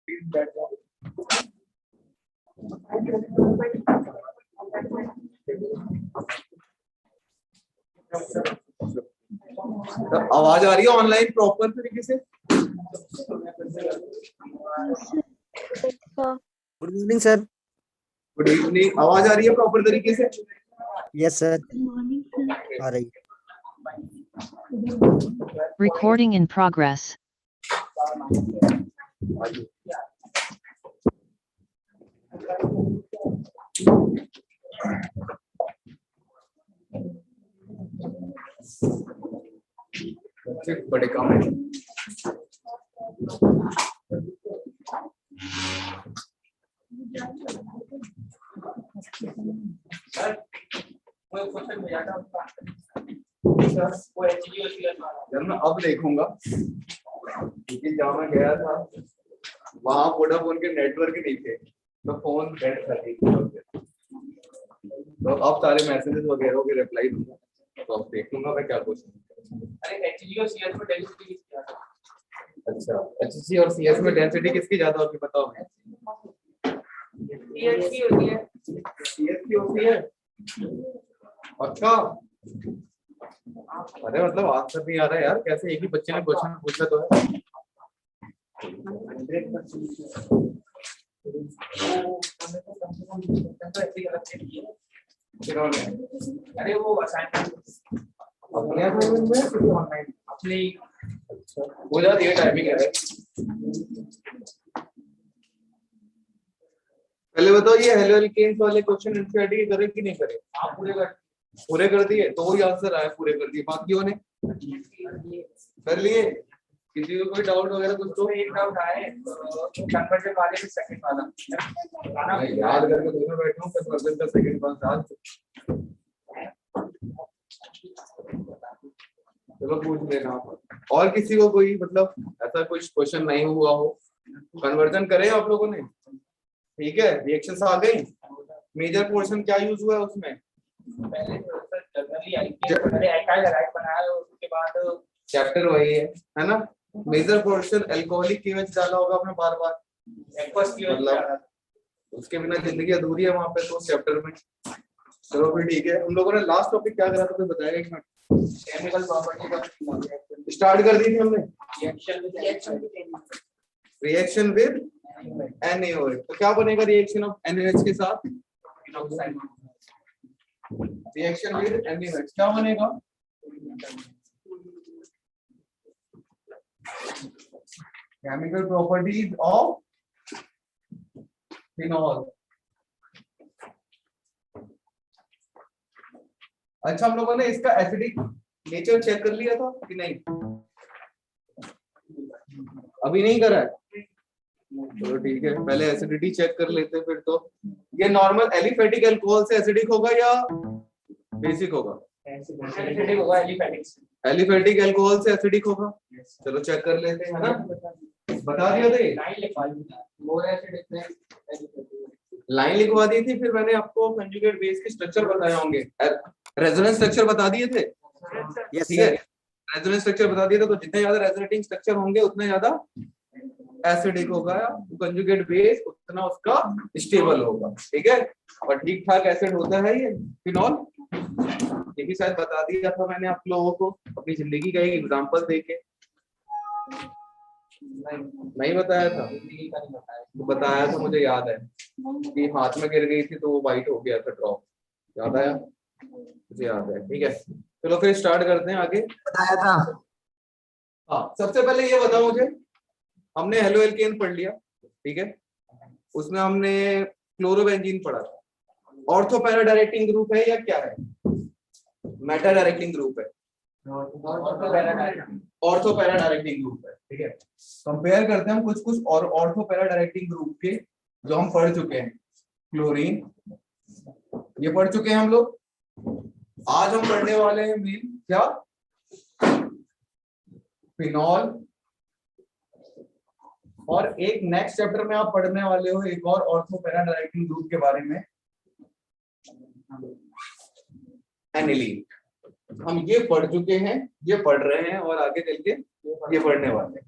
Please बैठ जाओ। आवाज आ रही है ऑनलाइन प्रॉपर तरीके से? Good evening sir. Good evening. आवाज आ रही है प्रॉपर तरीके से? यस सर, आ रही। Recording in progress. बड़े काम है। मैं अब देखूंगा क्योंकि जहाँ मैं गया था वहां वोडाफोन के नेटवर्क नहीं थे तो फोन डेड कर दी। तो अब सारे मैसेजेस वगैरह के रिप्लाई दूंगा तो अब देखूंगा मैं क्या क्वेश्चन। अरे एचजी और सीएस में डेंसिटी किसकी ज्यादा? अच्छा, एचजी और सीएस में डेंसिटी किसकी ज्यादा होगी बताओ? सीएस की होती है। सीएस की होती है? अच्छा, अरे मतलब आंसर नहीं आ रहा है यार, कैसे एक ही बच्चे ने क्वेश्चन पूछा तो है। अरे वो असाइनमेंट अपने असाइनमेंट में फिर ऑनलाइन अपनी हो जाती है टाइमिंग है। पहले बताओ ये हेलो एल्केन्स वाले क्वेश्चन एनसीईआरटी के करे कि नहीं करे? आप पूरे कर दिए तो वही आंसर आया, पूरे कर दिए। बाकियों ने कर लिए? किसी को कोई डाउट वगैरह कुछ? तो एक डाउट आए कन्वर्जन वाले में सेकंड वाला याद करके दोनों बैठे हूं, कन्वर्जन का सेकंड वाला चलो पूछ लेना। और किसी को कोई मतलब ऐसा कुछ क्वेश्चन नहीं हुआ हो? कन्वर्जन करे आप लोगों ने? ठीक है, रिएक्शंस आ गई। मेजर पोर्शन क्या यूज हुआ है उसमें? पहले जनरली एल्काइल हैलाइड बनाया, उसके बाद चैप्टर वही है ना? मेजर पोर्शन अल्कोहलिक केएच डाला होगा आपने बार बार, मतलब उसके बिना जिंदगी अधूरी है वहां पे तो चैप्टर में। चलो फिर ठीक है। हम लोगों ने लास्ट टॉपिक क्या करा था तो बताएगा एक मिनट। केमिकल प्रॉपर्टी स्टार्ट कर दी थी हमने। रिएक्शन विद NaOH, तो क्या बनेगा रिएक्शन ऑफ NaOH के साथ? रिएक्शन विद NaOH क्या बनेगा? Chemical properties of phenol. अच्छा, हम लोगों ने इसका एसिडिक नेचर चेक कर लिया था कि नहीं? अभी नहीं करा है? चलो ठीक है, पहले एसिडिटी चेक कर लेते हैं फिर। तो ये नॉर्मल एलिफेटिक अल्कोहल से एसिडिक होगा या बेसिक होगा? एसिडिक होगा। एलिफेटिक अल्कोहल से एसिडिक होगा। चलो चेक कर लेते हैं, है ना? बता दिया थे, लाइन लिखवा दी थी। फिर मैंने आपको कंजुगेट बेस के स्ट्रक्चर बताए होंगे, रेजोनेंस स्ट्रक्चर बता दिए थे। ठीक है, रेजोनेंस स्ट्रक्चर बता दिए थे। तो जितने ज्यादा रेजोनेटिंग स्ट्रक्चर होंगे उतने ज्यादा एसिडिक होगा, कंजुगेट बेस उतना उसका स्टेबल होगा। ठीक है, और ठीक ठाक एसिड होता है ये फिनॉल। ये भी शायद बता दिया था मैंने आप लोगों को अपनी जिंदगी का एक एग्जांपल देके। नहीं बताया था? तो बताया था, मुझे याद है कि हाथ में गिर गई थी तो वो वाइट हो गया था ड्रॉप। याद आया? मुझे याद है। ठीक है, चलो फिर स्टार्ट करते हैं आगे। बताया था। हाँ, सबसे पहले ये बताओ मुझे, हमने हेलो एल्केन पढ़ लिया, ठीक है? उसमें हमने क्लोरोबेंजीन पढ़ा था। ऑर्थो पैरा डायरेक्टिंग ग्रुप है या क्या है? मेटा डायरेक्टिंग ग्रुप है। ऑर्थो पैरा डायरेक्टिंग ग्रुप है। ठीक है, कंपेयर करते हैं हम कुछ कुछ और ऑर्थो पैरा डायरेक्टिंग ग्रुप के जो हम पढ़ चुके हैं। क्लोरीन ये पढ़ चुके हैं हम लोग। आज हम पढ़ने वाले हैं मेन क्या? फिनॉल। और एक नेक्स्ट चैप्टर में आप पढ़ने वाले हो एक और ऑर्थो पैरा डायरेक्टिंग ग्रुप के बारे में, एनिलीन। हम ये पढ़ चुके हैं, ये पढ़ रहे हैं और आगे चल के ये पढ़ने वाले हैं।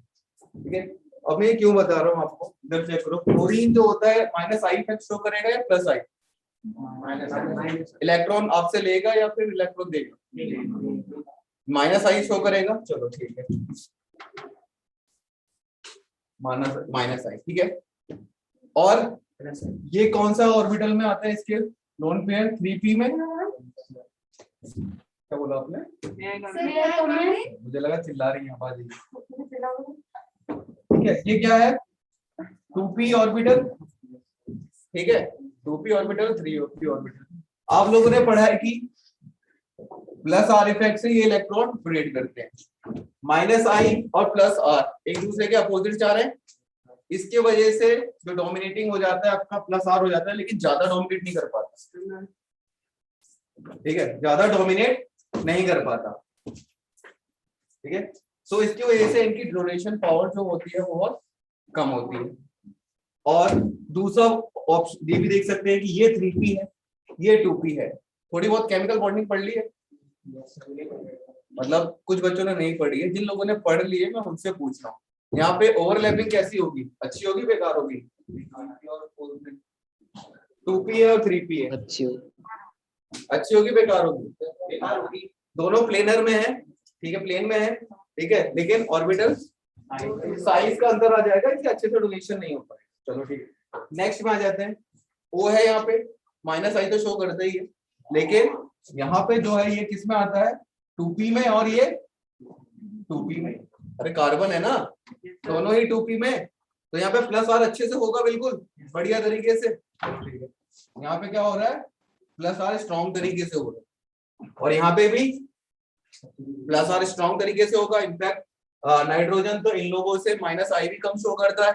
ठीक है, अब मैं क्यों बता रहा हूँ आपको, इधर चेक करो। क्लोरीन जो होता है माइनस आई इफेक्ट शो करेगा या प्लस आई? इलेक्ट्रॉन आपसे लेगा या फिर इलेक्ट्रॉन देगा? माइनस आई शो करेगा। चलो ठीक है, माइनस आई, ठीक है। और ये कौन सा ऑर्बिटल में आता है इसके? लोन पेयर 3p में। क्या बोला आपने? मुझे लगा चिल्ला रही है आवाज। ठीक है, ये क्या है? 2p ऑर्बिटल, ठीक है, 2p ऑर्बिटल 3p ऑर्बिटल। आप लोगों ने पढ़ा है कि प्लस आर इफेक्ट से ये इलेक्ट्रॉन डोनेट करते हैं। माइनस आई और प्लस आर एक दूसरे के अपोजिट जा रहे हैं, इसके वजह से जो डोमिनेटिंग हो जाता है आपका प्लस आर हो जाता है, लेकिन ज्यादा डोमिनेट नहीं कर पाता। ठीक है, ज्यादा डोमिनेट नहीं कर पाता। ठीक है, सो इसकी वजह से इनकी डोनेशन पावर जो होती है बहुत कम होती है। और दूसरा ऑप्शन ये भी देख सकते हैं कि ये 3p है, ये 2p है। थोड़ी बहुत केमिकल बॉन्डिंग पढ़ ली है, मतलब कुछ बच्चों ने नहीं पढ़ी है। जिन लोगों ने पढ़ ली है मैं उनसे पूछ रहा हूँ, यहाँ पे ओवरलैपिंग कैसी होगी? अच्छी होगी बेकार होगी? 2p है और 3p है, अच्छी होगी बेकार होगी? बेकार होगी। दोनों प्लेनर में है, ठीक है, प्लेन में है, ठीक है, लेकिन ऑर्बिटल साइज का अंतर आ जाएगा, इससे अच्छे से डोनेशन नहीं हो पाएगा। चलो ठीक है, नेक्स्ट में आ जाते हैं। ओ है यहाँ पे, माइनस आई तो शो करता ही है, लेकिन यहाँ पे जो है ये किस में आता है? 2p में, और ये 2p में। अरे कार्बन है ना, दोनों ही 2p में, तो यहाँ पे प्लस आर अच्छे से होगा, बिल्कुल बढ़िया तरीके से। यहाँ पे क्या हो रहा है? प्लस आर स्ट्रॉन्ग तरीके से हो रहा है, और यहाँ पे भी प्लस आर स्ट्रॉन्ग तरीके से होगा। इनफैक्ट नाइट्रोजन तो इन लोगों से माइनस आई भी कम शो करता है,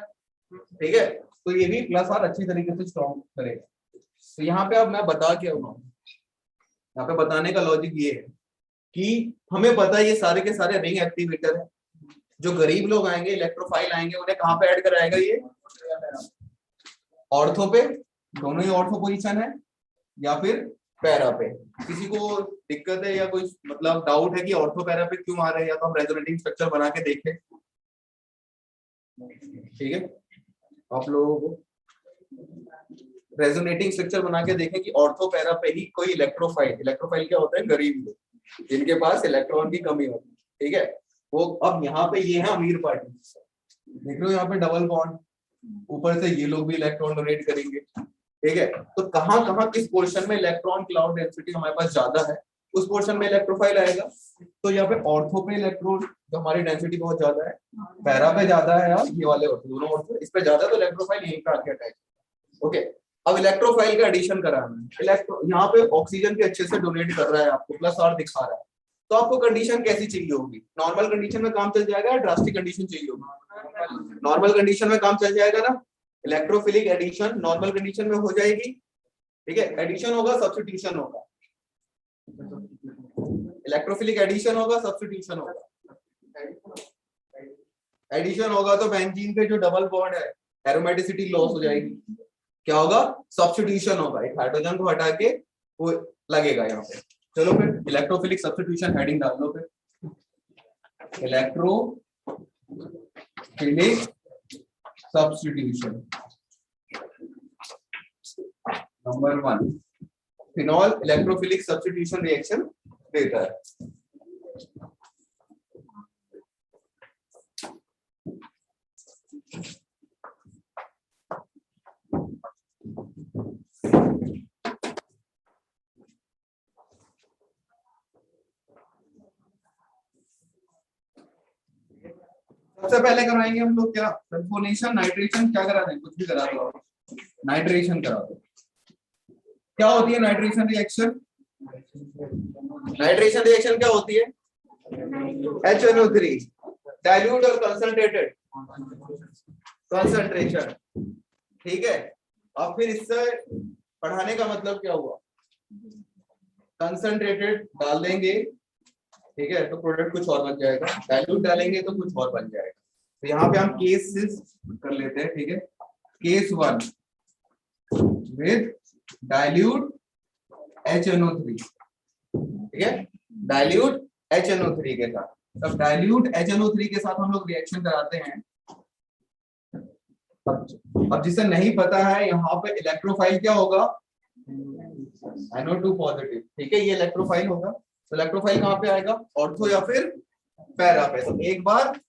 ठीक है, तो ये भी प्लस आर अच्छी तरीके से स्ट्रॉन्ग करेगा। तो यहाँ पे अब मैं बता क्या हूँ, यहाँ पे बताने का लॉजिक ये है कि हमें पता है ये सारे के सारे रिंग एक्टिवेटर है। जो गरीब लोग आएंगे, इलेक्ट्रोफाइल आएंगे, उन्हें कहाँ पे ऐड कराएगा? ये ऑर्थो पे, दोनों ही ऑर्थो पोजीशन है, या फिर पैरा पे। किसी को दिक्कत है या कोई मतलब डाउट है कि ऑर्थो पैरा पे क्यों आ रहे हैं, या तो हम रेजोनेटिंग स्ट्रक्चर बना के देखें। ठीक है, आप लोगों को रेजोनेटिंग स्ट्रक्चर बना के देखें कि ऑर्थो पैरा पे ही कोई इलेक्ट्रोफाइल, इलेक्ट्रोफाइल क्या होता है? गरीब लोग जिनके पास इलेक्ट्रॉन की कमी होती है, ठीक है, वो अब यहाँ पे ये है अमीर पार्टी। देख रहे हो यहाँ पे डबल बॉन्ड, ऊपर से ये लोग भी इलेक्ट्रॉन डोनेट करेंगे, ठीक है। तो कहाँ कहाँ किस पोर्शन में इलेक्ट्रॉन क्लाउड डेंसिटी हमारे पास ज्यादा है, उस पोर्शन में इलेक्ट्रोफाइल आएगा। तो यहाँ पे ऑर्थो पे इलेक्ट्रॉन जो हमारी डेंसिटी बहुत ज्यादा है, पैरा पे ज्यादा है, और ये वाले ऑर्थो, दोनों ऑर्थो इस पे ज्यादा, तो इलेक्ट्रोफाइल यहीं पे आके अटैच। ओके, अब इलेक्ट्रोफाइल का एडिशन कराना है। इलेक्ट्रो यहाँ पे ऑक्सीजन के अच्छे से डोनेट कर रहा है, आपको प्लस आर दिखा रहा है, तो आपको कंडीशन कैसी चाहिए होगी? नॉर्मल कंडीशन में काम चल जाएगा या ड्रास्टिक कंडीशन चाहिए होगी? नॉर्मल कंडीशन में काम चल जाएगा ना। इलेक्ट्रोफिलिक एडिशन नॉर्मल कंडीशन में हो जाएगी, ठीक है। एडिशन होगा, सब्स्टिट्यूशन होगा, इलेक्ट्रोफिलिक एडिशन होगा, सब्स्टिट्यूशन होगा। एडिशन होगा तो बेंजीन पे जो डबल बॉन्ड है एरोमेटिसिटी लॉस हो जाएगी। क्या होगा? सब्स्टिट्यूशन होगा, एक हाइड्रोजन को हटा के वो लगेगा यहाँ पे। चलो फिर इलेक्ट्रोफिलिक सब्स्टिट्यूशन हेडिंग डाल लो फिर, electrophilic substitution number 1। Phenol electrophilic substitution reaction देता है। सबसे पहले कराएंगे हम लोग क्या? सल्फोनेशन, नाइट्रेशन, क्या करा दें? कुछ भी करा दो, नाइट्रेशन करा दो। क्या होती है नाइट्रेशन रिएक्शन? नाइट्रेशन रिएक्शन क्या होती है? HNO3 डाइल्यूट और कंसंट्रेटेड कंसंट्रेशन, ठीक है। अब फिर इससे पढ़ाने का मतलब क्या हुआ? कंसंट्रेटेड डाल देंगे, ठीक है, तो प्रोडक्ट कुछ और बन जाएगा। डाइल्यूट डालेंगे तो कुछ और बन जाएगा। तो यहाँ पे हम केसेस कर लेते हैं, ठीक है। केस 1 विद डाइल्यूट HNO3, ठीक है, डाइल्यूट HNO3 के साथ। तब डाइल्यूट HNO3 के साथ हम लोग रिएक्शन कराते हैं, अब जिसे नहीं पता है, यहाँ पे इलेक्ट्रोफाइल क्या होगा, NO2 पॉजिटिव, ठीक है, ये इलेक्ट्रोफाइल होगा। तो इलेक्ट्रोफाइल कहाँ पे आएगा, ऑर्थो या फिर पैरा पे। तो एक बार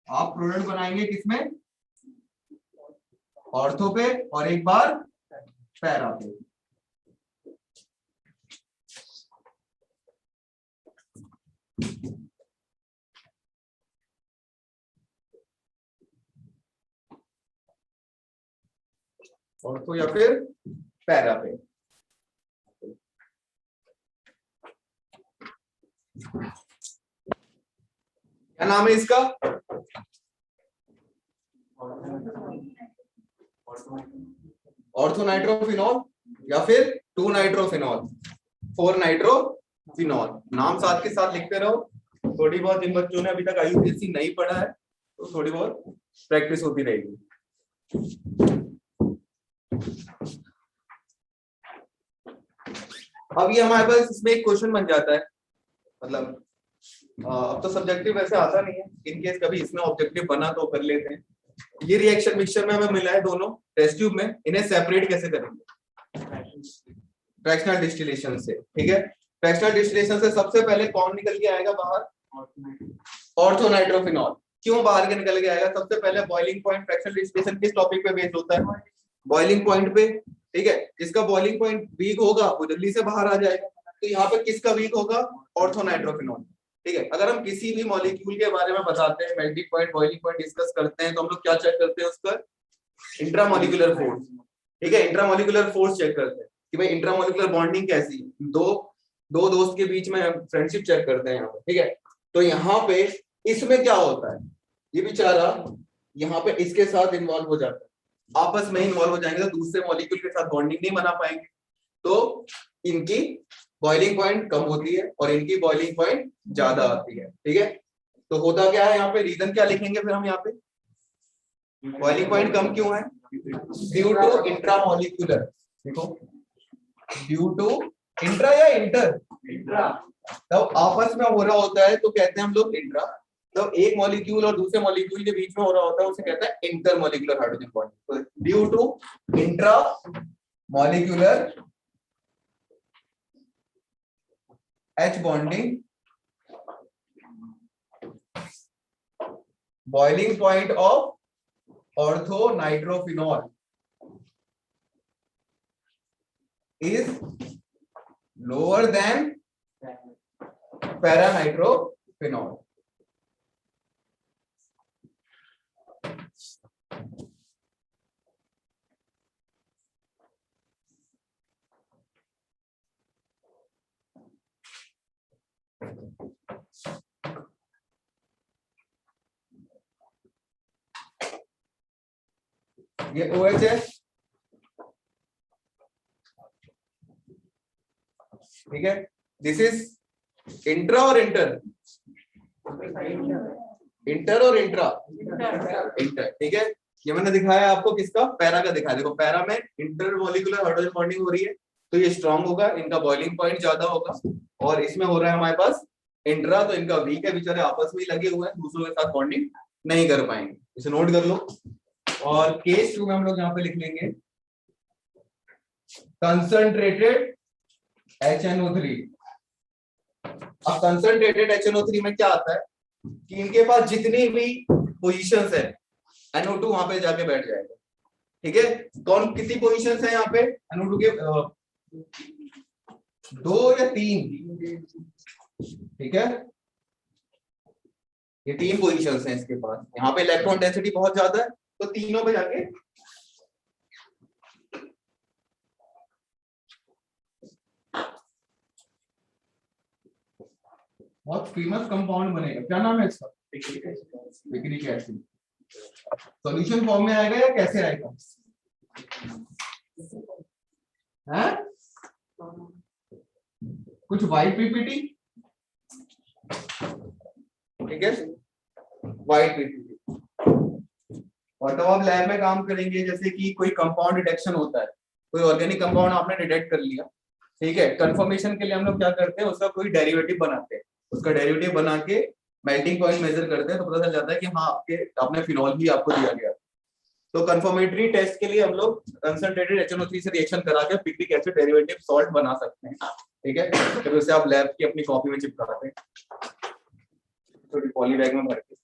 आप प्रोडक्ट बनाएंगे किसमें, ऑर्थो पे, और एक बार पैरा पे। ऑर्थो या फिर पैरा पे। क्या नाम है इसका, ऑर्थो नाइट्रोफिनॉल या फिर 2 नाइट्रोफिनॉल, 4 नाइट्रोफिनॉल। नाम साथ के साथ लिखते रहो। थोड़ी बहुत जिन बच्चों ने अभी तक IUPAC नहीं पढ़ा है तो थोड़ी बहुत प्रैक्टिस होती रहेगी। अब ये हमारे पास इसमें एक क्वेश्चन बन जाता है, मतलब अब तो सब्जेक्टिव वैसे आता नहीं है, इन केस कभी इसमें ऑब्जेक्टिव बना तो कर लेते हैं। ये रिएक्शन मिक्सचर में हमें मिला है दोनों टेस्ट ट्यूब में, इन्हें सेपरेट कैसे करेंगे, फ्रैक्शनल डिस्टिलेशन से, ठीक है। फ्रैक्शनल डिस्टिलेशन से सबसे पहले कौन निकल के आएगा बाहर, ऑर्थो नाइट्रोफिनॉल। क्यों बाहर के निकल के आएगा, सबसे पहले बॉइलिंग पॉइंट, फ्रैक्शनल डिस्टिलेशन किस टॉपिक पे बेस्ड होता है, बॉइलिंग पॉइंट पे, ठीक है। जिसका बॉइलिंग पॉइंट वीक होगा वो जल्दी से बाहर आ जाएगा। तो यहाँ पे किसका वीक होगा, ऑर्थो नाइट्रोफिनॉल, ठीक है। अगर हम किसी भी मॉलिक्यूल के बारे में बताते हैं, melting point, boiling point discuss करते हैं, तो हम लोग क्या चेक करते हैं, उसका इंट्रामॉलिक्यूलर फोर्स, ठीक है। इंट्रामॉलिक्यूलर फोर्स चेक करते हैं कि भाई इंट्रामॉलिक्यूलर बॉन्डिंग कैसी है, दो दोस्त के बीच में फ्रेंडशिप चेक करते हैं यहाँ पे, ठीक है। तो यहाँ पे इसमें क्या होता है, ये बेचारा यहाँ पे इसके साथ इन्वॉल्व हो जाता है, आपस में इन्वॉल्व हो जाएंगे तो दूसरे मॉलिक्यूल के साथ बॉन्डिंग नहीं बना पाएंगे, तो इनकी बॉइलिंग पॉइंट कम होती है और इनकी बॉइलिंग पॉइंट ज्यादा आती है, ठीक है। तो होता क्या है यहाँ पे, रीजन क्या लिखेंगे फिर हम यहाँ पे, बॉइलिंग पॉइंट कम क्यों है, ड्यू टू इंट्रामॉलिक्यूलर, देखो ड्यू टू इंट्रा या इंटर, तब आपस में हो रहा होता है तो कहते हैं हम लोग इंट्रा, तो एक मॉलिक्यूल और दूसरे मॉलिक्यूल के बीच में हो रहा होता है उसे कहते हैं इंटर मॉलिक्यूलर हाइड्रोजन बॉन्डिंग। तो due to intra molecular H bonding, boiling point of orthonitrophenol is lower than paranitrophenol. ये OH है, ठीक है। दिस इज इंट्रा और इंटर, इंटर और इंट्रा, इंटर, ठीक है। ये मैंने दिखाया आपको किसका, पैरा का दिखाया, देखो पैरा में इंटर मॉलिक्यूलर हाइड्रोजन बॉन्डिंग हो रही है तो ये स्ट्रांग होगा, इनका बॉइलिंग पॉइंट ज्यादा होगा, और इसमें हो रहा है हमारे पास इंट्रा, तो इनका वीक है, बेचारे आपस में लगे हुए हैं, दूसरों के साथ बॉन्डिंग नहीं कर पाएंगे, इसे नोट कर लो। और केस 2 में हम लोग यहाँ पे लिख लेंगे कंसंट्रेटेड HNO3। अब कंसंट्रेटेड HNO3 में क्या आता है कि इनके पास जितनी भी पोजीशंस है NO2 वहां पे जाके बैठ जाएगा, ठीक है। कौन कितनी पोजीशंस है यहाँ पे NO2 के, 2 या 3, ठीक है। ये 3 पोजीशंस हैं इसके पास, यहाँ पे इलेक्ट्रॉन डेंसिटी बहुत ज्यादा है तो तीनों पे जाके बहुत फेमस कंपाउंड बनेगा, क्या नाम है इसका, पिक्रिक एसिड। सॉल्यूशन फॉर्म में आएगा या कैसे आएगा, हैं? कुछ वाइट पीपीटी, ठीक है, वाइट पीपीटी। और तो आप लैब में काम करेंगे, जैसे कि कोई कंपाउंड डिटेक्शन होता है, कोई ऑर्गेनिक कंपाउंड आपने डिटेक्ट कर लिया, ठीक है। कंफर्मेशन के लिए हम लोग क्या करते हैं, उसका कोई डेरिवेटिव बनाते हैं, उसका डेरिवेटिव बना के मेल्टिंग पॉइंट मेजर करते हैं तो पता चल जाता है कि हाँ आपने फिनॉल ही आपको दिया गया। तो कंफर्मेटरी टेस्ट के लिए हम लोग कंसंट्रेटेड HNO3 से रिएक्शन करा के पिक्रिक एसिड डेरिवेटिव सॉल्ट बना सकते हैं, ठीक है। फिर उसे आप लैब की अपनी कॉपी में चिपकाते हैं, तो पॉली बैग में भर के।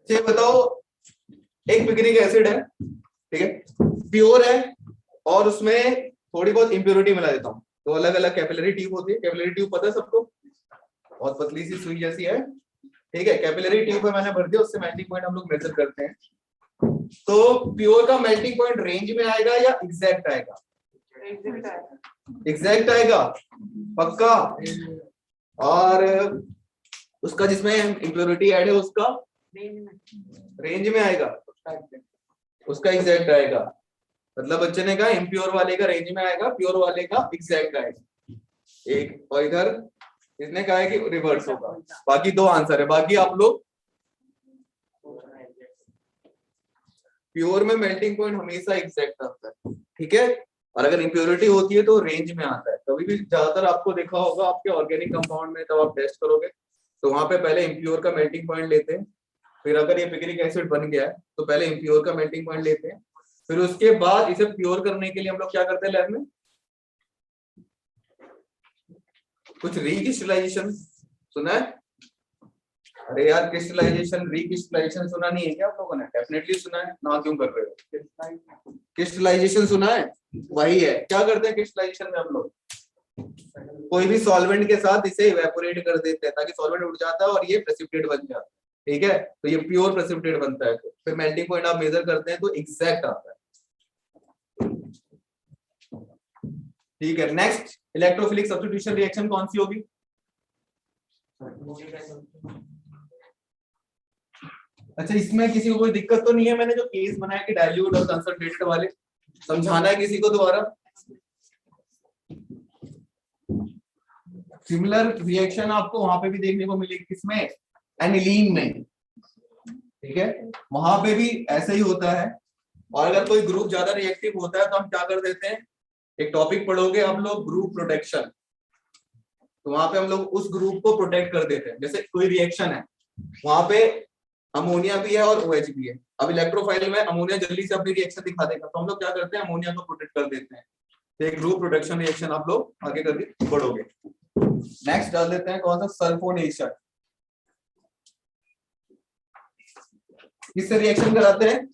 ये बताओ, एक पिक्रिक एसिड है, ठीक है, प्योर है, और उसमें थोड़ी बहुत इंप्योरिटी मिला देता हूँ। तो अलग अलग कैपिलरी ट्यूब होती है, कैपिलरी ट्यूब पता है सबको, बहुत पतली सी सुई जैसी है, ठीक है। कैपिलरी ट्यूब में मैंने भर दिया, उससे मेल्टिंग पॉइंट हम लोग मेजर करते हैं। तो प्योर का मेल्टिंग पॉइंट रेंज में आएगा या एग्जैक्ट आएगा? एग्जैक्ट आएगा, पक्का। और उसका जिसमें इंप्योरिटी ऐड है उसका रेंज में आएगा, उसका एग्जैक्ट आएगा। मतलब बच्चे ने कहा इम्प्योर वाले का रेंज में आएगा, प्योर वाले का एग्जैक्ट आएगा। एक, और इधर इसने कहा है कि रिवर्स होगा। बाकी दो आंसर है, बाकी आप लोग प्योर में मेल्टिंग पॉइंट हमेशा एग्जैक्ट आता है, ठीक है। और अगर इंप्योरिटी होती है तो रेंज में आता है। कभी भी ज्यादातर आपको देखा होगा आपके ऑर्गेनिक कंपाउंड में, तब आप टेस्ट करोगे तो वहां पे पहले इम्प्योर का मेल्टिंग पॉइंट लेते हैं, फिर अगर ये पिक्रिक एसिड बन गया है तो पहले इम्प्योर का मेल्टिंग पॉइंट लेते हैं, फिर उसके बाद इसे प्योर करने के लिए हम लोग क्या करते हैं लैब में, कुछ रीक्रिस्टलाइजेशन सुना है? अरे यार, क्रिस्टलाइजेशन रीक्रिस्टलाइजेशन सुना नहीं है क्या आप लोगों ने? डेफिनेटली सुना है ना, क्यों कर रहे हो? क्रिस्टलाइजेशन सुना है, वही है। क्या करते हैं क्रिस्टलाइजेशन में हम लोग? कोई भी सॉल्वेंट के साथ इसे इवेपोरेट कर देते हैं ताकि सॉल्वेंट उड़ जाता है और ये प्रेसिपिटेट बन जाता है, ठीक है। तो ये प्योर प्रेसिपिटेट बनता है। फिर मेल्टिंग पॉइंट आप मेजर करते हैं तो एग्जैक्ट आता है, ठीक है। नेक्स्ट, इलेक्ट्रोफिलिक सब्स्टिट्यूशन रिएक्शन कौन सी होगी? अच्छा, इसमें किसी को कोई दिक्कत तो नहीं है? मैंने जो केस बनाया कि डाइल्यूट और कंसंट्रेटेड वाले, समझाना है किसी को दोबारा? सिमिलर रिएक्शन आपको वहां पे भी देखने को मिलेगी, किसमें? एनिलीन में, ठीक है। वहां पे भी ऐसा ही होता है। और अगर कोई ग्रुप ज्यादा रिएक्टिव होता है तो हम क्या कर देते हैं, एक टॉपिक पढ़ोगे आप लोग, ग्रुप प्रोटेक्शन। तो वहां पे हम लोग उस ग्रुप को प्रोटेक्ट कर देते हैं। जैसे कोई रिएक्शन है, वहां पे अमोनिया भी है और OH भी है। अब इलेक्ट्रोफाइल में अमोनिया जल्दी से अपनी रिएक्शन दिखा देगा, तो हम लोग क्या करते हैं, अमोनिया को प्रोटेक्ट कर देते हैं। तो एक ग्रुप प्रोटेक्शन रिएक्शन आप लोग आगे करके पढ़ोगे। नेक्स्ट डाल देते हैं कौन सा, सल्फोनेशन। किससे रिएक्शन कराते हैं?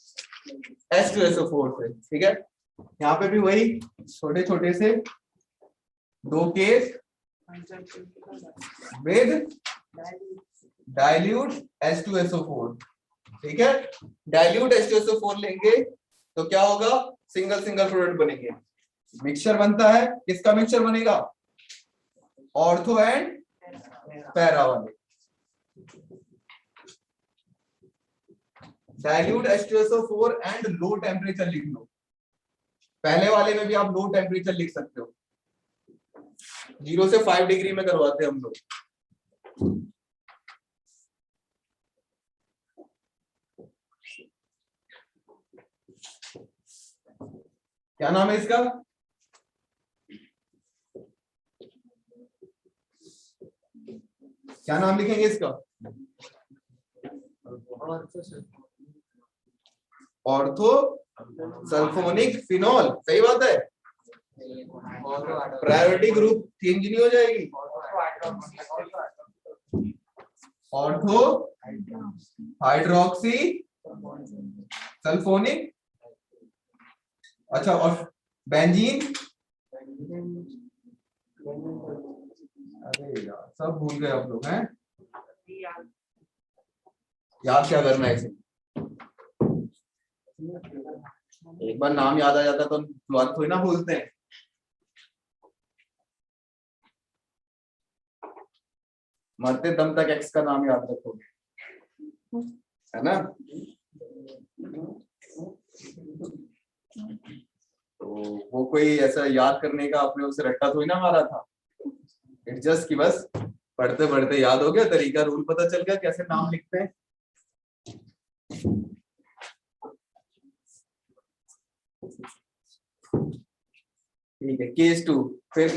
H2SO4 से, ठीक है। यहाँ पे भी वही छोटे छोटे से दो केस विद डाइल्यूट H2SO4, ठीक है। डाइल्यूट H2SO4 लेंगे तो क्या होगा, सिंगल सिंगल प्रोडक्ट बनेंगे, मिक्सचर बनता है। किसका मिक्सचर बनेगा? ऑर्थो एंड पैरा वाले। Dilute H2SO4 and low temperature लिख लो। पहले वाले में भी आप लो टेम्परेचर लिख सकते हो, 0 से 5 डिग्री में करवाते हैं हम लोग। क्या नाम है इसका? क्या नाम लिखेंगे इसका? ऑर्थो सल्फोनिक फिनोल, सही बात है। प्रायोरिटी ग्रुप चेंज नहीं हो जाएगी। ऑर्थो हाइड्रोक्सी सल्फोनिक, अच्छा, और बेंजीन। अरे यार, सब भूल गए आप लोग हैं। याद क्या करना है इसे? एक बार नाम याद आ जाता तो फ्लोर थोड़ी ना भूलते हैं। मरते दम तक एक्स का नाम याद रखोगे, है ना? तो वो कोई ऐसा याद करने का आपने उसे रट्टा थोड़ी ना मारा था। इट्स जस्ट कि बस पढ़ते पढ़ते याद हो गया, तरीका रूल पता चल गया कैसे नाम लिखते हैं। ठीक है, केस 2 फिर।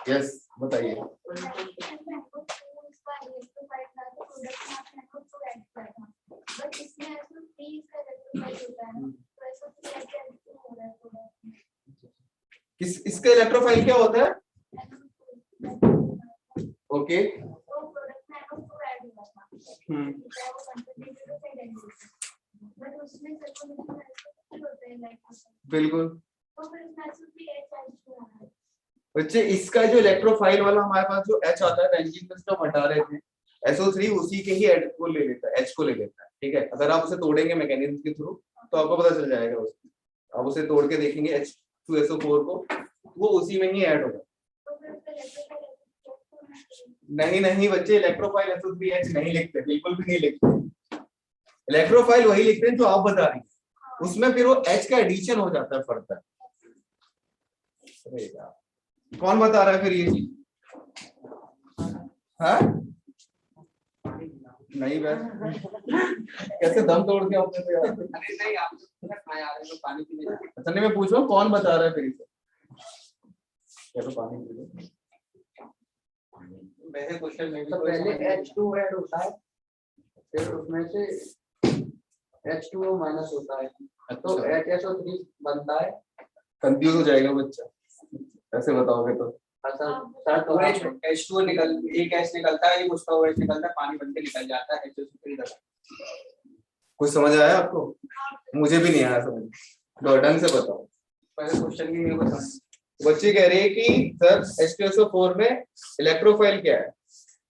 यस, बताइए। किस इसका इलेक्ट्रोफाइल क्या होता है? ओके बिल्कुल बच्चे, इसका जो इलेक्ट्रोफाइल वाला हमारे पास जो H आता है बेंजीन में से हम हटा रहे थे, SO3 उसी के ही H को ले लेता है, H को ले लेता है। ठीक है, अगर आप उसे तोड़ेंगे मैकेनिज्म के थ्रू तो आपको पता चल जाएगा उसमें। आप उसे तोड़ के देखेंगे H2SO4 को, वो उसी में ही ऐड होगा। नहीं नहीं बच्चे, इलेक्ट्रोफाइल SO3H नहीं लिखते, बिल्कुल भी नहीं लिखते। इलेक्ट्रोफाइल वही लिखते हैं जो आप बता रही हैं, उसमें फिर वो H का एडिशन हो जाता है फर्दर। कौन बता रहा है फिर ये चीज? हाँ नहीं बस कैसे दम तोड़ के आपने तो यार। नहीं आप खाए आ रहे हो पानी पीने। अच्छा नहीं, मैं पूछ रहा हूँ कौन बता रहा है फिर इसे? क्या तो पानी पी लो। वैसे क्वेश्चन में तो पहले H2 ऐड होता है, फिर उसमें से H2O माइनस होता है, तो HSO3 बनता है। कंफ्यूज हो जाएगा बच्चा ऐसे बताओगे तो। H2O निकल, एक H निकलता है, एक उसका OH निकलता है, पानी बनके निकल जाता है, HSO3 कुछ समझ आया आपको? मुझे भी नहीं आया समझ, तो ढंग से बताओ। पहले क्वेश्चन की मेरे को समझ। बच्चे कह रहे हैं कि सर H2SO4 में इलेक्ट्रोफाइल क्या है,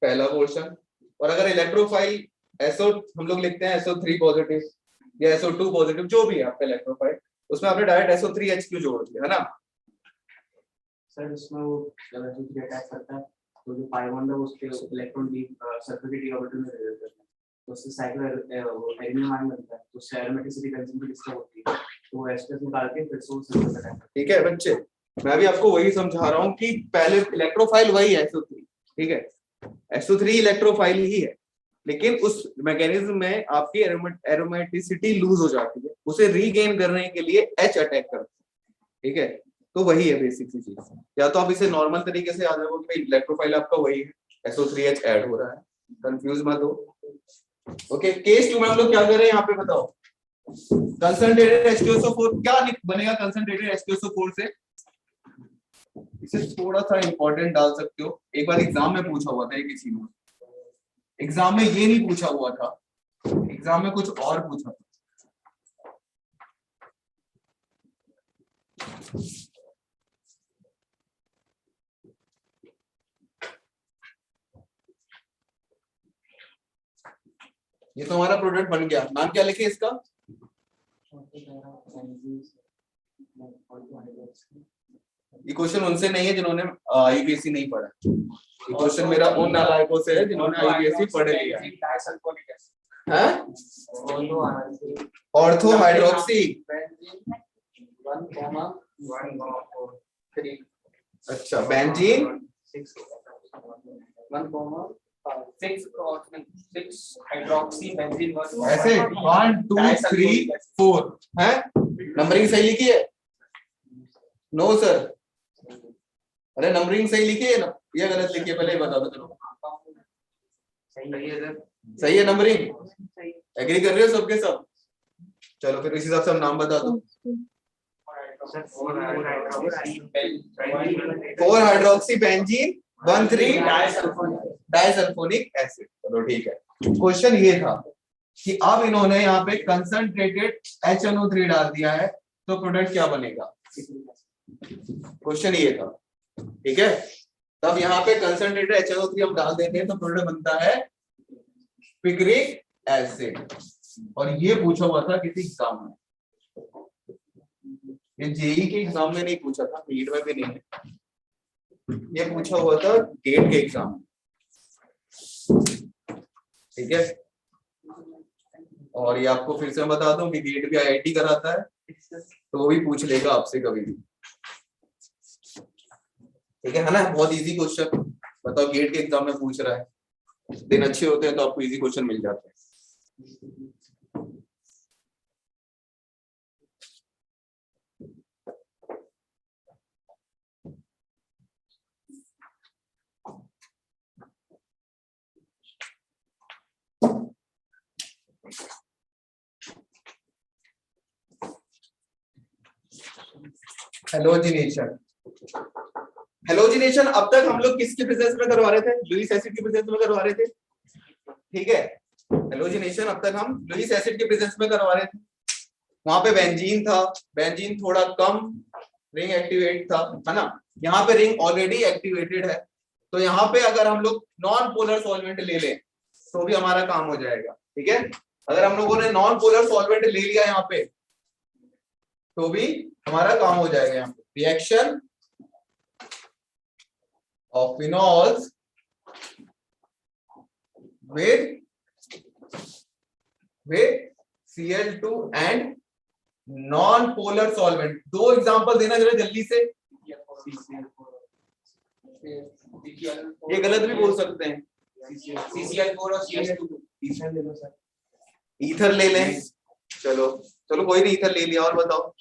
पहला पोर्शन। और अगर इलेक्ट्रोफाइल SO हम लोग लिखते हैं SO3 पॉजिटिव या SO2 पॉजिटिव, जो भी है आपका इलेक्ट्रोफाइल, उसमें आपने डायरेक्ट SO3H क्यों जोड़ दिया, है ना सर? इसमें वो जब SO3 अटैक करता है तो जो पाई बॉन्ड है उसके इलेक्ट्रॉन भी सल्फर के डी ऑर्बिटल में रह जाते हैं, तो उससे साइक्लो एल्यूमिनियम आयन बनता है, तो उससे एरोमेटिसिटी कंजम्पशन डिस्टर्ब होती है, तो वो एस्टर निकाल के फिर से वो सल्फर अटैक करता है। ठीक है बच्चे, मैं भी आपको वही समझा रहा हूँ कि पहले इलेक्ट्रोफाइल वही है SO3, ठीक है, SO3 इलेक्ट्रोफाइल ही है, लेकिन उस मैकेनिज्म में आपकी एरोमेटिसिटी लूज हो जाती है, उसे रीगेन करने के लिए H अटैक करता है। ठीक है, तो वही है बेसिक सी चीज। या तो आप इसे नॉर्मल तरीके से याद रखो कि इलेक्ट्रोफाइल आपका वही है, SO3H ऐड हो रहा है, कंफ्यूज मत हो। ओके, केस 2 में हम लोग क्या कर रहे हैं यहाँ पे बताओ? कंसंट्रेटेड H2SO4 क्या बनेगा कंसंट्रेटेड H2SO4 से? इसे थोड़ा सा इंपॉर्टेंट डाल सकते हो, एक बार एग्जाम में पूछा हुआ था ये किसी ने, एग्जाम में ये नहीं पूछा हुआ था, एग्जाम में कुछ और पूछा था। ये तो हमारा प्रोडक्ट बन गया, नाम क्या लिखे इसका? ये क्वेश्चन उनसे नहीं है जिन्होंने IUPAC नहीं पढ़ा, ये क्वेश्चन मेरा उन नालायकों से है जिन्होंने IUPAC पढ़ लिया है। ऑर्थो हाइड्रोक्सी 1,3, अच्छा बेंजीन 6 हाइड्रोक्सी बेंजीन, ऐसे 1 2 3 4 है। नंबरिंग सही लिखी है? नो सर, अरे नंबरिंग सही लिखी है ना, ये गलत लिखी है, पहले बता दो। चलो सही है सर, सही है नंबरिंग, एग्री कर रहे हो सबके सब? चलो फिर इस हिसाब से हम नाम बता दो। 4 हाइड्रोक्सी बेंजीन 1,3 डाइसल्फोनिक एसिड। चलो ठीक है, क्वेश्चन ये था कि अब इन्होंने यहाँ पे कंसंट्रेटेड HNO3 डाल दिया है, तो प्रोडक्ट क्या बनेगा? क्वेश्चन ये था, ठीक है। तब यहाँ पे कंसंट्रेटेड HNO3 हम डाल देते हैं तो प्रोडक्ट बनता है पिक्रिक एसिड। और ये पूछा हुआ था किसी एग्जाम में, ये जेई के एग्जाम में नहीं पूछा था, नीट में भी नहीं है, ये पूछा हुआ था गेट के एग्जाम में, ठीक है। और ये आपको फिर से मैं बता दूं कि गेट भी IIT कराता है, तो वो भी पूछ लेगा आपसे कभी भी, ठीक है ना। बहुत इजी क्वेश्चन, बताओ गेट के एग्जाम में पूछ रहा है, दिन अच्छे होते हैं तो आपको इजी क्वेश्चन मिल जाते हैं। हेलोजिनेशन। हेलोजिनेशन अब तक हम लोग किसके प्रेजेंस में करवा रहे थे? लुईस एसिड के प्रेजेंस में करवा रहे थे, ठीक है। हेलोजिनेशन अब तक हम लुईस एसिड के प्रेजेंस में करवा रहे थे। वहां पे बेंजीन था, बेंजीन थोड़ा कम रिंग एक्टिवेट था, है ना। यहाँ पे रिंग ऑलरेडी एक्टिवेटेड है, तो यहाँ पे अगर हम लोग नॉन पोलर सॉल्वेंट ले लें तो भी हमारा काम हो जाएगा, ठीक है। अगर हम लोगों ने नॉन पोलर सॉल्वेंट ले लिया यहाँ पे तो भी हमारा काम हो जाएगा। यहाँ पे reaction of phenols with Cl2 and non polar solvent. दो एग्जांपल देना जरा जल्दी से। ये गलत भी बोल सकते हैं, CCl4 और CH2। ईथर ले लें, चलो चलो कोई नहीं, ईथर ले लिया। और बताओ,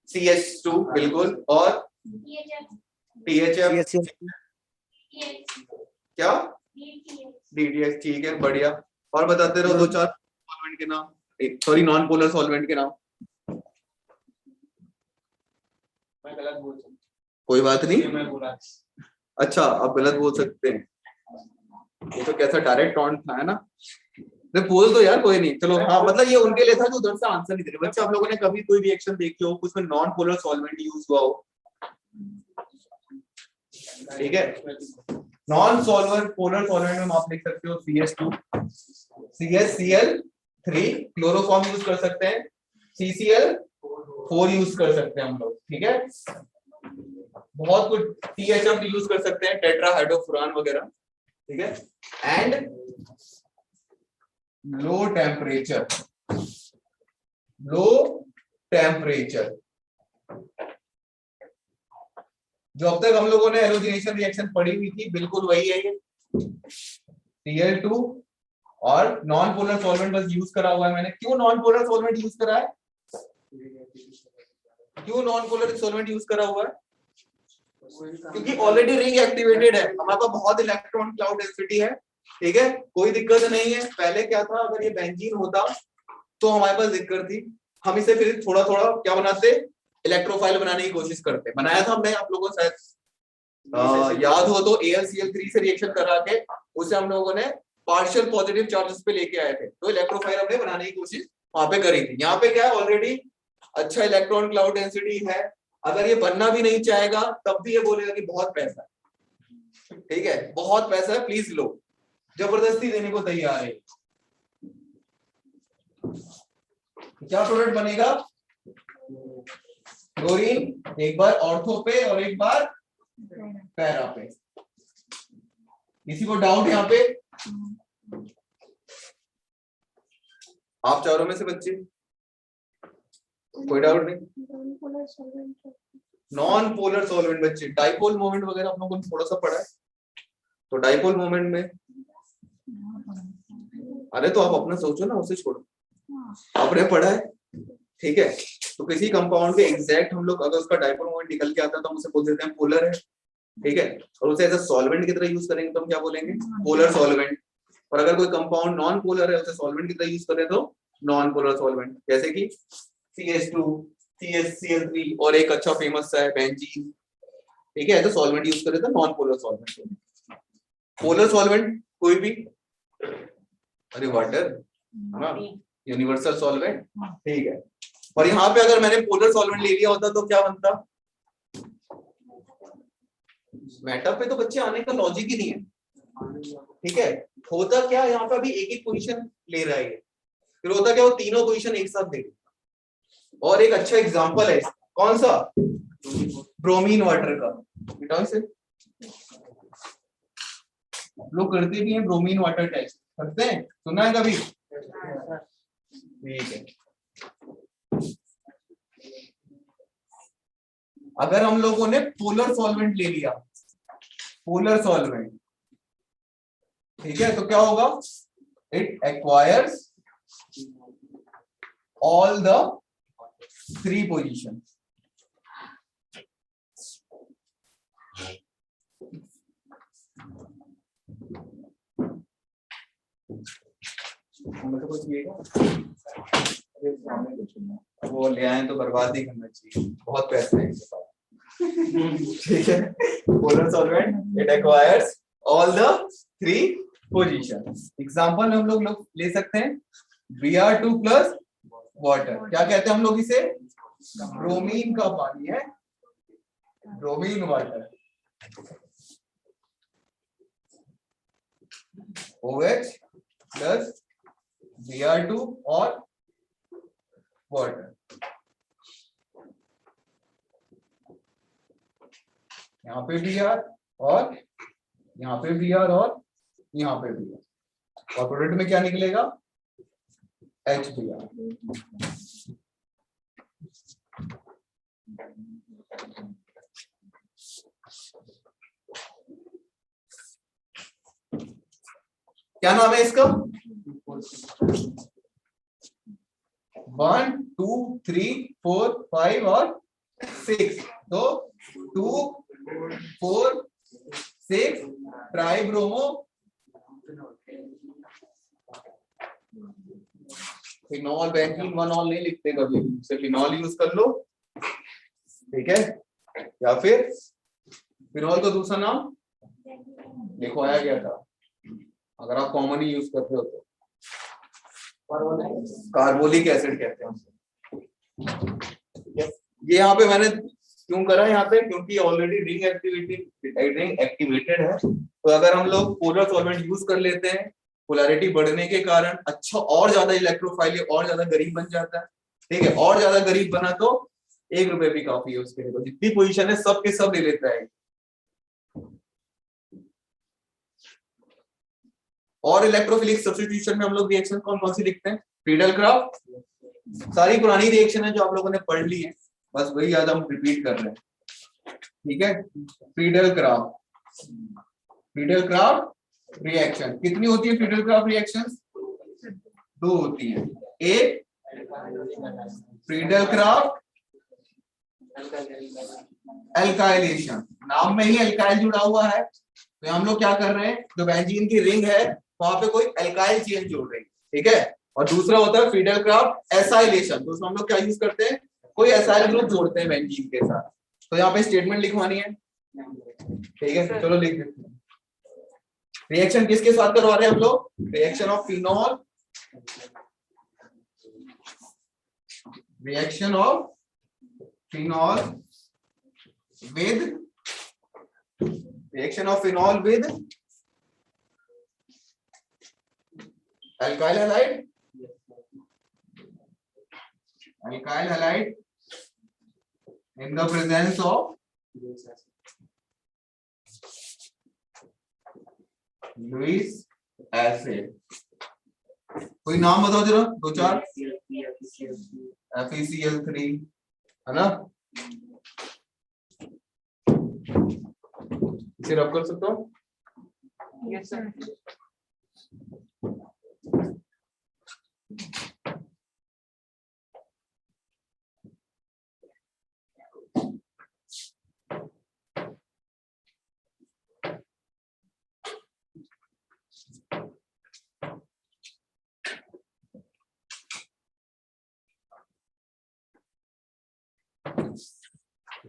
CH2 बिल्कुल, और THF क्या, DTS, ठीक है, बढ़िया। और बताते रहो दो चार सॉल्वेंट के नाम, सॉरी नॉन पोलर सॉल्वेंट के नाम। मैं गलत बोल सकता हूं, कोई बात नहीं, मैं बोला। अच्छा, आप गलत बोल सकते हैं, ये तो कैसा डायरेक्ट टॉन्ट था, है ना। तो बोल दो यार, कोई नहीं, चलो। हाँ, मतलब ये उनके लिए था जो उधर से आंसर नहीं दे रहे। बच्चे, आप लोगों ने कभी कोई रिएक्शन देखी हो उसमें नॉन पोलर सॉल्वेंट यूज हुआ हो, ठीक है। नॉन पोलर सॉल्वेंट में आप लिख सकते हो CH2, CHCl3, क्लोरोफॉर्म यूज कर सकते हैं, CCl4 यूज कर सकते हैं हम लोग, ठीक है। बहुत कुछ, THF यूज कर सकते हैं, टेट्राहाइड्रोफुरान वगैरह, ठीक है। एंड लो टेम्परेचर जो अब तक हम लोगों ने हेलोजिनेशन रिएक्शन पढ़ी हुई थी, बिल्कुल वही है ये। Cl2 और नॉन पोलर सॉल्वेंट बस यूज करा हुआ है मैंने। क्यों नॉन पोलर सॉल्वेंट यूज करा है? क्यों नॉन पोलर सॉल्वेंट यूज करा हुआ है? क्योंकि ऑलरेडी रिंग एक्टिवेटेड है, हमारे पास बहुत इलेक्ट्रॉन क्लाउड डेंसिटी है, ठीक है, कोई दिक्कत नहीं है। पहले क्या था, अगर ये बेंजीन होता तो हमारे पास दिक्कत थी। हम इसे फिर थोड़ा थोड़ा क्या बनाते, इलेक्ट्रोफाइल बनाने की कोशिश करते। बनाया था हमने, आप लोगों को शायद याद हो तो, AlCl3 से रिएक्शन करा के उसे हम लोगों ने पार्शियल पॉजिटिव चार्जेस पे लेके आए थे, तो इलेक्ट्रोफाइल हमने बनाने की कोशिश वहां पे करी थी। यहाँ पे क्या है, ऑलरेडी अच्छा इलेक्ट्रॉन क्लाउड डेंसिटी है। अगर ये बनना भी नहीं चाहेगा तब भी ये बोलेगा कि बहुत पैसा है, ठीक है, बहुत पैसा है, प्लीज लो, जबरदस्ती देने को तैयार है। क्या प्रोडक्ट बनेगा? क्लोरीन, एक बार ऑर्थो पे और एक बार पैरा पे। किसी को डाउट यहाँ पे? आप चारों में से बच्चे, कोई डाउट नहीं? नॉन पोलर सॉल्वेंट बच्चे, डाइपोल मोमेंट वगैरह आप लोगों ने थोड़ा सा पढ़ा है, तो डाइपोल मोमेंट में, अरे तो आप अपना सोचो ना, उसे छोड़ो, आपने पढ़ा है, ठीक है। तो किसी कंपाउंड के एग्जैक्ट हम लोग अगर उसका डाइपोल मोमेंट निकल के आता है तो हम उसे बोल देते हैं पोलर है, ठीक है। और उसे एज अ सॉल्वेंट की तरह यूज करेंगे तो हम क्या बोलेंगे? Polar solvent. और अगर कोई कंपाउंड नॉन पोलर है, उसे सॉल्वेंट की तरह यूज करें तो नॉन पोलर सॉल्वेंट, जैसे कि CH2, CHCl3 और एक अच्छा फेमस है बेंजीन, ठीक है। एज अ सॉल्वेंट यूज करें तो non polar solvent. Polar solvent कोई भी, अरे वाटर, है ना, यूनिवर्सल सॉल्वेंट, ठीक है। और यहाँ पे अगर मैंने पोलर सॉल्वेंट ले लिया होता तो क्या बनता? मेटा पे तो बच्चे आने का लॉजिक ही नहीं है, ठीक है। होता क्या, यहाँ पे अभी एक एक पोजीशन ले रहा है, फिर होता क्या, वो तीनों पोजीशन एक साथ दे। और एक अच्छा एग्जांपल है, कौन सा? ब्रोमीन वाटर का। बेटा इसे लोग करते भी हैं, ब्रोमीन वाटर टेस्ट करते हैं, सुना है कभी? ठीक है। अगर हम लोगों ने पोलर सॉल्वेंट ले लिया, पोलर सॉल्वेंट, ठीक है, तो क्या होगा? It acquires all the 3 position. वो ले आए तो बर्बाद ही करना चाहिए, बहुत पैसे हैं इनके पास। ठीक है, polar solvent it acquires all the three positions. Example में हम लोग ले सकते हैं Br2 प्लस वाटर, क्या कहते हैं हम लोग इसे, ब्रोमीन का पानी है, bromine water. OH plus Br2 और वाटर, यहाँ पे Br और यहाँ पे Br और यहाँ पे Br, और प्रोडक्ट में क्या निकलेगा, HBr। क्या नाम है इसका, 1 2 3 4 5 और 6, तो 2 4 6 ट्राइब्रोमो फिनॉल। बेंजीन वनॉल नहीं लिखते कभी, सिर्फ फिनॉल यूज कर लो, ठीक है। या फिर फिनॉल का दूसरा नाम देखो आया गया था, अगर आप कॉमन ही यूज करते हो तो कार्बोलिक एसिड कहते हैं। ये यहाँ पे मैंने क्यों करा यहाँ पे, क्योंकि ऑलरेडी रिंग एक्टिवेटेड है, तो अगर हम लोग पोलर सॉल्वेंट यूज कर लेते हैं, पोलैरिटी बढ़ने के कारण अच्छा और ज्यादा इलेक्ट्रोफाइल और ज्यादा गरीब बन जाता है, ठीक है। और ज्यादा गरीब बना तो 1 रुपए भी काफी है उसके लिए, तो जितनी पोजीशन है सब के सब ले लेता है। और इलेक्ट्रोफिलिक सब्स्टिट्यूशन में हम लोग रिएक्शन कौन कौन सी लिखते हैं, फ्रीडल क्राफ्ट, सारी पुरानी रिएक्शन है जो आप लोगों ने पढ़ ली है, बस वही आज हम रिपीट कर रहे हैं, ठीक है। फ्रीडल क्राफ्ट रिएक्शन कितनी होती है, फ्रीडल क्राफ्ट रिएक्शंस 2 होती है। एक फ्रीडल क्राफ्ट एल्काइलेशन, नाम में ही एल्काइल जुड़ा हुआ है, तो हम लोग क्या कर रहे हैं, जो बेंजीन की रिंग है वहां पे कोई एल्काइल चेन जोड़ रही है, ठीक है। और दूसरा होता है फ्रीडल क्राफ्ट एसाइलेशन, तो उसमें हम लोग क्या यूज करते हैं, कोई एसाइल ग्रुप जोड़ते हैं बेंजीन के साथ। तो यहाँ पे स्टेटमेंट लिखवानी है, ठीक है, चलो लिख देते हैं। रिएक्शन किसके साथ करवा रहे हैं हम लोग, reaction of phenol with alkyl halide in the presence of Lewis acid। कोई नाम बताओ जरा, 2-4, FeCl3 है ना, इसे रब कर सकता हूँ। Yes, sir.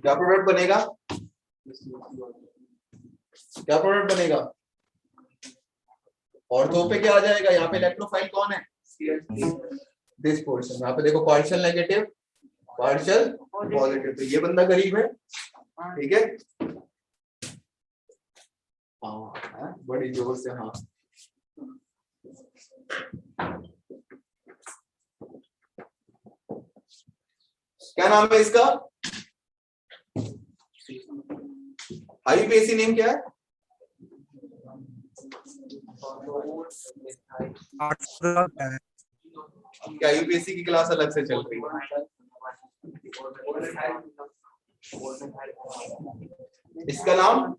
क्या प्रोडक्ट बनेगा, क्या प्रोडक्ट बनेगा, ऑर्थो पे क्या आ जाएगा, यहाँ पे इलेक्ट्रोफाइल कौन है, दिस पोर्शन, यहाँ पे देखो पार्शियल नेगेटिव पार्शियल पॉजिटिव, तो ये बंदा गरीब है, ठीक है। हाँ बड़ी जोर से, हाँ क्या नाम है इसका, आईयूपीएसी नेम क्या है, क्या यूपीएससी की क्लास अलग से चल रही है, इसका नाम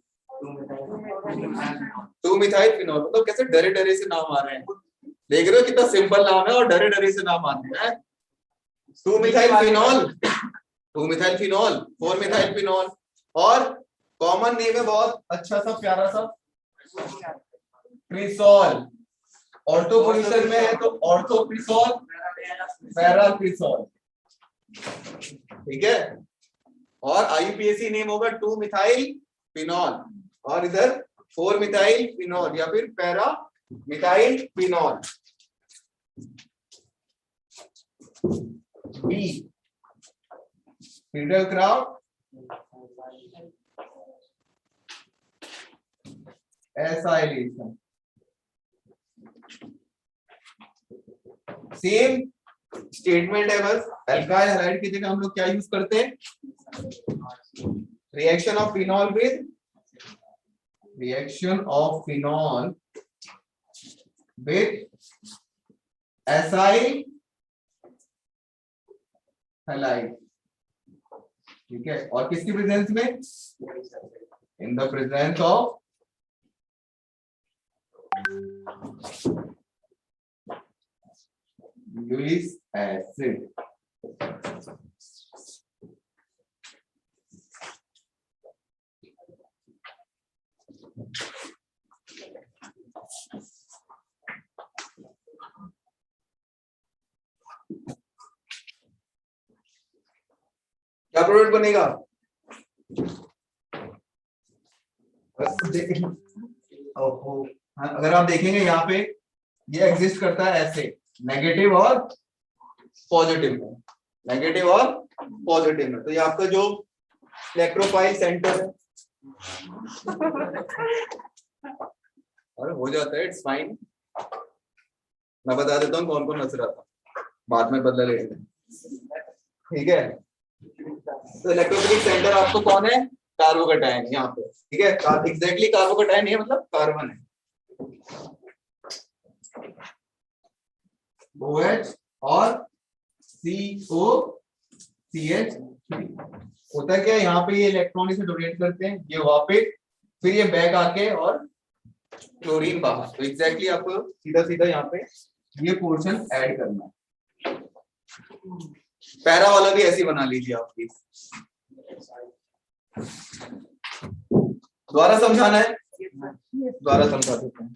2-मिथाइल फिनॉल। मतलब कैसे डरे डरे से नाम आ रहे हैं, देख रहे हो कितना सिंपल नाम है और डरे डरे से नाम आते हैं। 2-मिथाइल फिनॉल, 2-मिथाइल फिनॉल, 4-मिथाइल फिनॉल, और कॉमन नेम है बहुत अच्छा सा प्यारा सा क्रिसॉल, ऑर्थो पोजीशन में है तो ऑर्थोक्रिसॉल, पैराक्रिसॉल, ठीक है। और IUPAC नेम होगा 2 मिथाइल फिनॉल, और इधर 4 मिथाइल फिनॉल या फिर para methyl phenol. B Friedel Crafts acylation, same statement है, बस अल्काइल हैलाइड की जगह हम लोग क्या यूज करते हैं, reaction of phenol with acyl halide, ठीक है। और किसकी प्रेजेंस में, in the presence of uric acid. क्या प्रोडक्ट बनेगा, ओहो, अगर आप देखेंगे यहाँ पे ये एग्जिस्ट करता है ऐसे, नेगेटिव और पॉजिटिव में, नेगेटिव और पॉजिटिव में। तो ये आपका जो इलेक्ट्रोफाइल सेंटर है अरे हो जाता है, इट्स फाइन। मैं बता देता हूँ कौन कौन हंस रहा था, बाद में बदला लेंगे, ठीक है। तो इलेक्ट्रोफिलिक सेंटर आपको कौन है, कार्बोकैटायन यहाँ पे, ठीक है। एग्जैक्टली कार्बोकैटायन है, मतलब कार्बन है, OH और COCH3 होता है क्या, यहाँ पे ये इलेक्ट्रॉन इसे डोनेट करते हैं, ये वहां पे, फिर ये बैक आके और क्लोरीन बाहर। तो एग्जैक्टली आपको सीधा सीधा यहाँ पे ये पोर्शन ऐड करना है। पैरा वाला भी ऐसी बना लीजिए आप प्लीज, दोबारा समझाना है, दोबारा समझा देते हैं।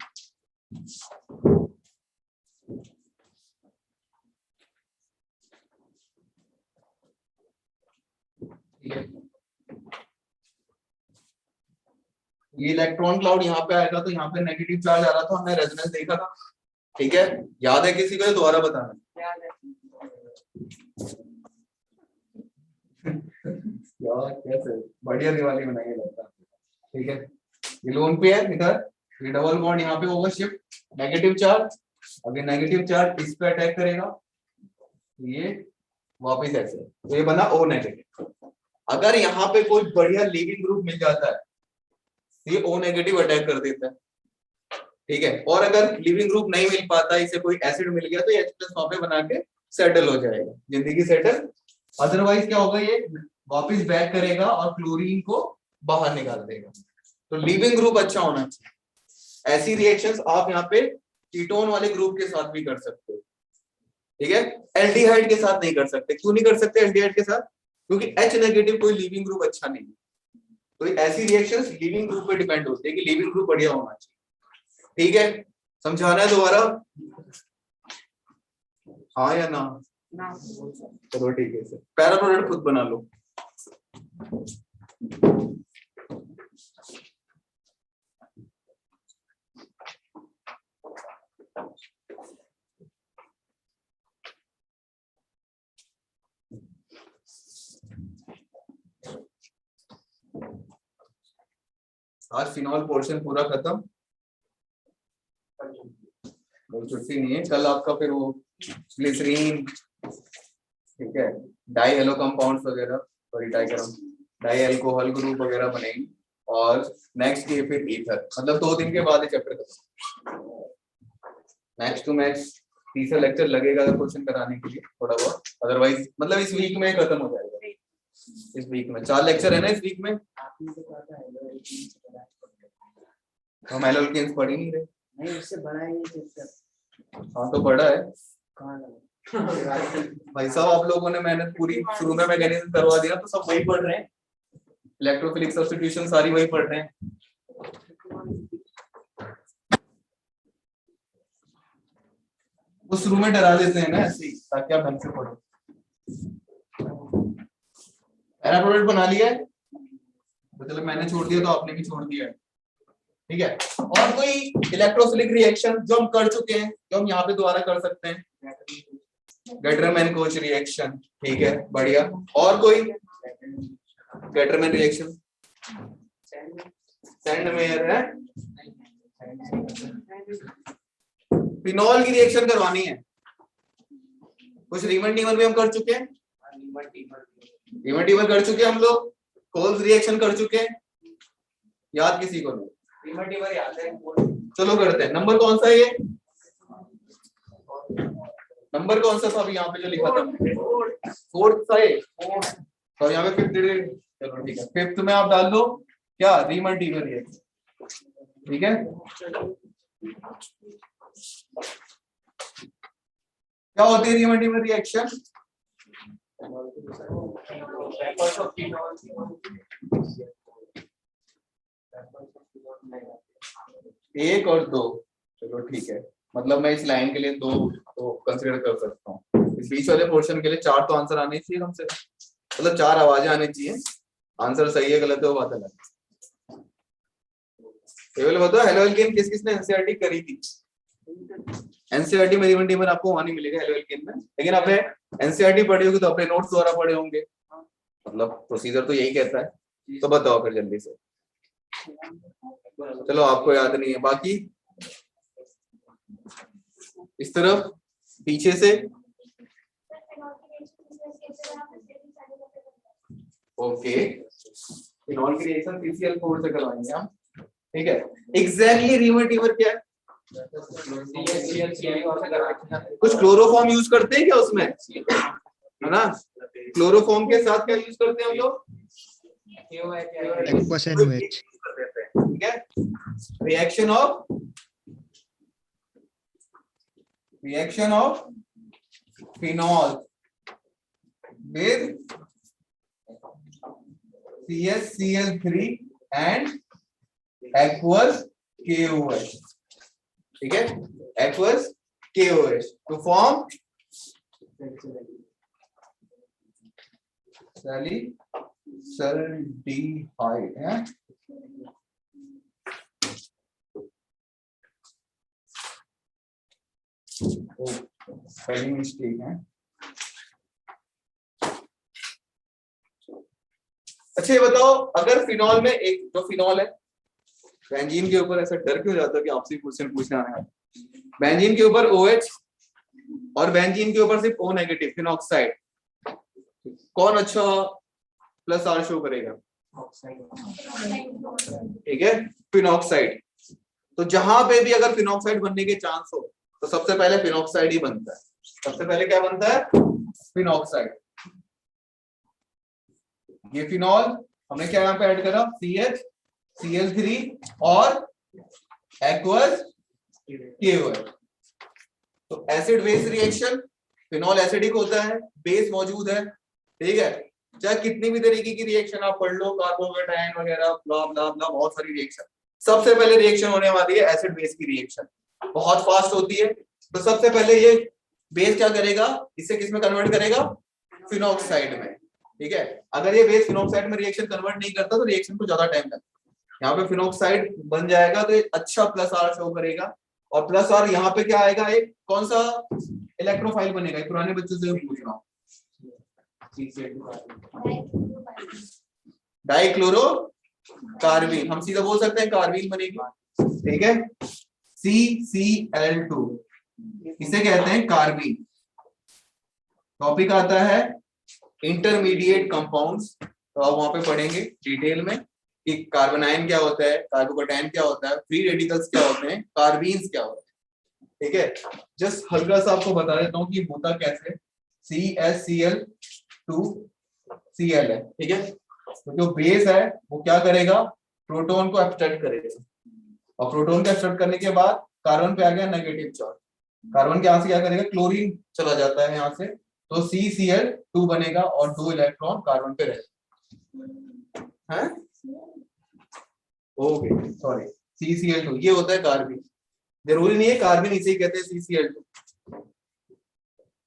ये इलेक्ट्रॉन क्लाउड यहाँ पे आएगा, तो यहाँ पे नेगेटिव चार्ज आ रहा था, हमने रेजोनेंस देखा था, ठीक है। याद है किसी को, दोबारा बताना। यार कैसे बढ़िया दिवाली मनाएंगे लगता है, ठीक है। ये लोन पे है इधर, ये डबल बॉन्ड यहाँ पे होगा शिफ्ट, नेगेटिव चार्ज, अगर नेगेटिव चार्ज इस पे अटैक करेगा, ये वापस ऐसे, तो ये बना O नेगेटिव। अगर यहाँ पे कोई बढ़िया लिविंग ग्रुप मिल जाता है, ये O नेगेटिव अटैक कर देता है, ठीक है। और अगर लिविंग ग्रुप नहीं मिल पाता, इसे कोई एसिड मिल गया, तो H+ वहां पे बना के सेटल हो जाएगा, जिंदगी सेटल। अदरवाइज क्या होगा, ये वापस बैक करेगा और क्लोरीन को बाहर निकाल देगा। तो लिविंग ग्रुप अच्छा होना चाहिए। ऐसी रिएक्शंस आप यहाँ पे कीटोन वाले ग्रुप के साथ भी कर सकते हो, ठीक है। एल्डिहाइड के साथ नहीं कर सकते। क्यों नहीं कर सकते एल्डिहाइड के साथ, क्योंकि H नेगेटिव कोई लिविंग ग्रुप अच्छा नहीं है। तो ऐसी रिएक्शंस लिविंग ग्रुप पे डिपेंड होती है कि लिविंग ग्रुप बढ़िया होना चाहिए, ठीक है। समझाना है दोबारा, हाँ या ना? चलो ठीक है सर, पैरा प्रोडक्ट खुद बना लो। आज फिनॉल पोर्शन पूरा खत्म, छुट्टी नहीं है कल आपका, फिर वो ग्लिसरीन, ठीक है, डाई हेलो कंपाउंड्स वगैरह, सॉरी डाई अल्कोहल ग्रुप वगैरह बनेंगे। और नेक्स्ट डे फिर ईथर, मतलब 2 दिन के बाद ये चैप्टर खत्म। नेक्स्ट टू मैक्स 30 लेक्चर लगेगा क्वेश्चन कराने के लिए थोड़ा बहुत, अदरवाइज मतलब इस वीक में खत्म हो जाएगा। इस वीक में 4 लेक्चर है ना, इस वीक में हम एल्केन्स पढ़ ही नहीं रहे। नहीं, उससे बड़ा है ये चैप्टर। हाँ तो बड़ा है कहाँ भाई साहब, आप लोगों ने मेहनत पूरी शुरू में मैकेनिज्म करवा दिया, तो सब वही पढ़ रहे हैं, इलेक्ट्रोफिलिक सब्स्टिट्यूशन सारी वही पढ़ रहे हैं। वो शुरू में डरा देते हैं ना ऐसे ही, ताकि आप ढंग से पढ़ो। पहला प्रोडक्ट बना लिया है, मतलब मैंने छोड़ दिया तो आपने भी छोड़ दिया है, ठीक है। और कोई इलेक्ट्रोफिलिक रिएक्शन जो हम कर चुके हैं, जो हम यहाँ पे दोबारा कर सकते हैं? गेटरमैन कोच रिएक्शन, ठीक है, बढ़िया। और कोई गेटरमैन रिएक्शन? सैंडमेयर है। फिनॉल की रिएक्शन करवानी है, कुछ रीमन टीमर भी हम कर चुके हैं, रीमन टीमर कर चुके हैं हम लोग, कोल्स रिएक्शन कर चुके हैं, याद किसी को नहीं? रीमन टीमर याद है? चलो करते हैं। नंबर कौन सा है ये? नंबर कौन सा था अभी यहाँ पे जो लिखा था? फोर्थ था ये, और यहाँ पे फिफ्थ। चलो ठीक है, फिफ्थ में आप डाल दो क्या? रीमन टीमर रिएक्शन, ठीक है। क्या होती है रीमन टीमर रिएक्शन? एक और दो, चलो ठीक है, मतलब मैं इस लाइन के लिए दो तो कंसीडर कर सकता हूँ। इस बीच वाले पोर्शन के लिए चार तो आंसर आने चाहिए कम से कम, मतलब चार आवाजें आनी चाहिए। आंसर सही है गलत है वो बात अलग है। केवल बताओ हेलो एल्केन किस किसने एनसीईआरटी करी थी? एनसीईआरटी में रीमन टीमर आपको वहां नहीं मिलेगा हेलो एल्केन में, लेकिन आपने एनसीईआरटी पढ़ी होगी तो अपने नोट्स द्वारा पढ़े होंगे, मतलब प्रोसीजर तो यही कहता है। तो बताओ फिर जल्दी से। चलो आपको याद नहीं है, बाकी इस तरफ पीछे से ओके, फिनॉल की रिएक्शन CCl4 से करवाएंगे हम, ठीक है। एग्जैक्टली रीमन टीमर क्या है? कुछ क्लोरोफॉर्म यूज करते हैं क्या उसमें, है ना? क्लोरोफॉर्म के साथ क्या यूज करते हैं हम लोग? Aqueous NaOH. ठीक है। Reaction of phenol with CaCl3 and aqueous KOH, ठीक है, aqueous KOH to form सैलिसल्डिहाइड है। पहली मिस्टेक है। अच्छा ये बताओ, अगर फिनॉल में एक जो फिनॉल है, बेंजीन के ऊपर ऐसा डर क्यों जाता है कि आपसे क्वेश्चन पूछने आने वाला? बेंजीन के ऊपर OH और बेंजीन के ऊपर सिर्फ O नेगेटिव फिनॉक्साइड, कौन अच्छा प्लस R शो करेगा? ठीक है, फिनॉक्साइड। तो जहां पे भी अगर फिनॉक्साइड बनने के चांस हो तो सबसे पहले फिनॉक्साइड ही बनता है। सबसे पहले क्या बनता है? फिनॉक्साइड। ये फिनॉल हमने क्या यहाँ पे ऐड करा? CH Cl3 और एक्वस KOH। तो acid base reaction, phenol acidic होता है, बेस मौजूद है, ठीक है। चाहे कितनी भी तरीके की रिएक्शन आप पढ़ लो, कार्बोकेटायन वगैरह ब्ला ब्ला ब्ला, बहुत सारी रिएक्शन, सबसे पहले रिएक्शन होने वाली है एसिड बेस की रिएक्शन, बहुत फास्ट होती है। तो सबसे पहले ये बेस क्या करेगा? इसे किस में कन्वर्ट करेगा? फिनॉक्साइड में, ठीक है। अगर ये बेस फिनॉक्साइड में रिएक्शन कन्वर्ट नहीं करता तो रिएक्शन को ज्यादा टाइम लगता है। यहाँ पे फिनॉक्साइड बन जाएगा तो एक अच्छा प्लस R शो करेगा, और प्लस R यहाँ पे क्या आएगा? एक कौन सा इलेक्ट्रोफाइल बनेगा? पुराने बच्चों से पूछ रहा हूँ। डाइक्लोरो कार्बीन, हम सीधा बोल सकते हैं कार्बीन बनेगी, ठीक है। CCl2 इसे कहते हैं कार्बीन। टॉपिक आता है इंटरमीडिएट कंपाउंड्स, तो आप वहां पे पढ़ेंगे डिटेल में कि कार्बोनाइन क्या होता है, कार्बोकेटायन क्या होता है, फ्री रेडिकल्स क्या होते हैं, कार्बीन्स क्या होते हैं, ठीक है। जस्ट हल्का सा आपको बता देता हूँ कि होता कैसे। CH2Cl है, ठीक है। तो जो बेस है वो क्या करेगा? प्रोटॉन को एब्स्ट्रैक्ट करेगा, और प्रोटॉन को एब्स्ट्रैक्ट करने के बाद कार्बन पे आ गया नेगेटिव चार्ज, कार्बन के यहाँ से क्या करेगा? क्लोरीन चला जाता है यहाँ से, तो CCl2 बनेगा और 2 इलेक्ट्रॉन कार्बन पे रहेगा, हैं? ओके सॉरी, CCl2 ये होता है कार्बन। जरूरी नहीं है कार्बन इसे ही कहते हैं CCl2,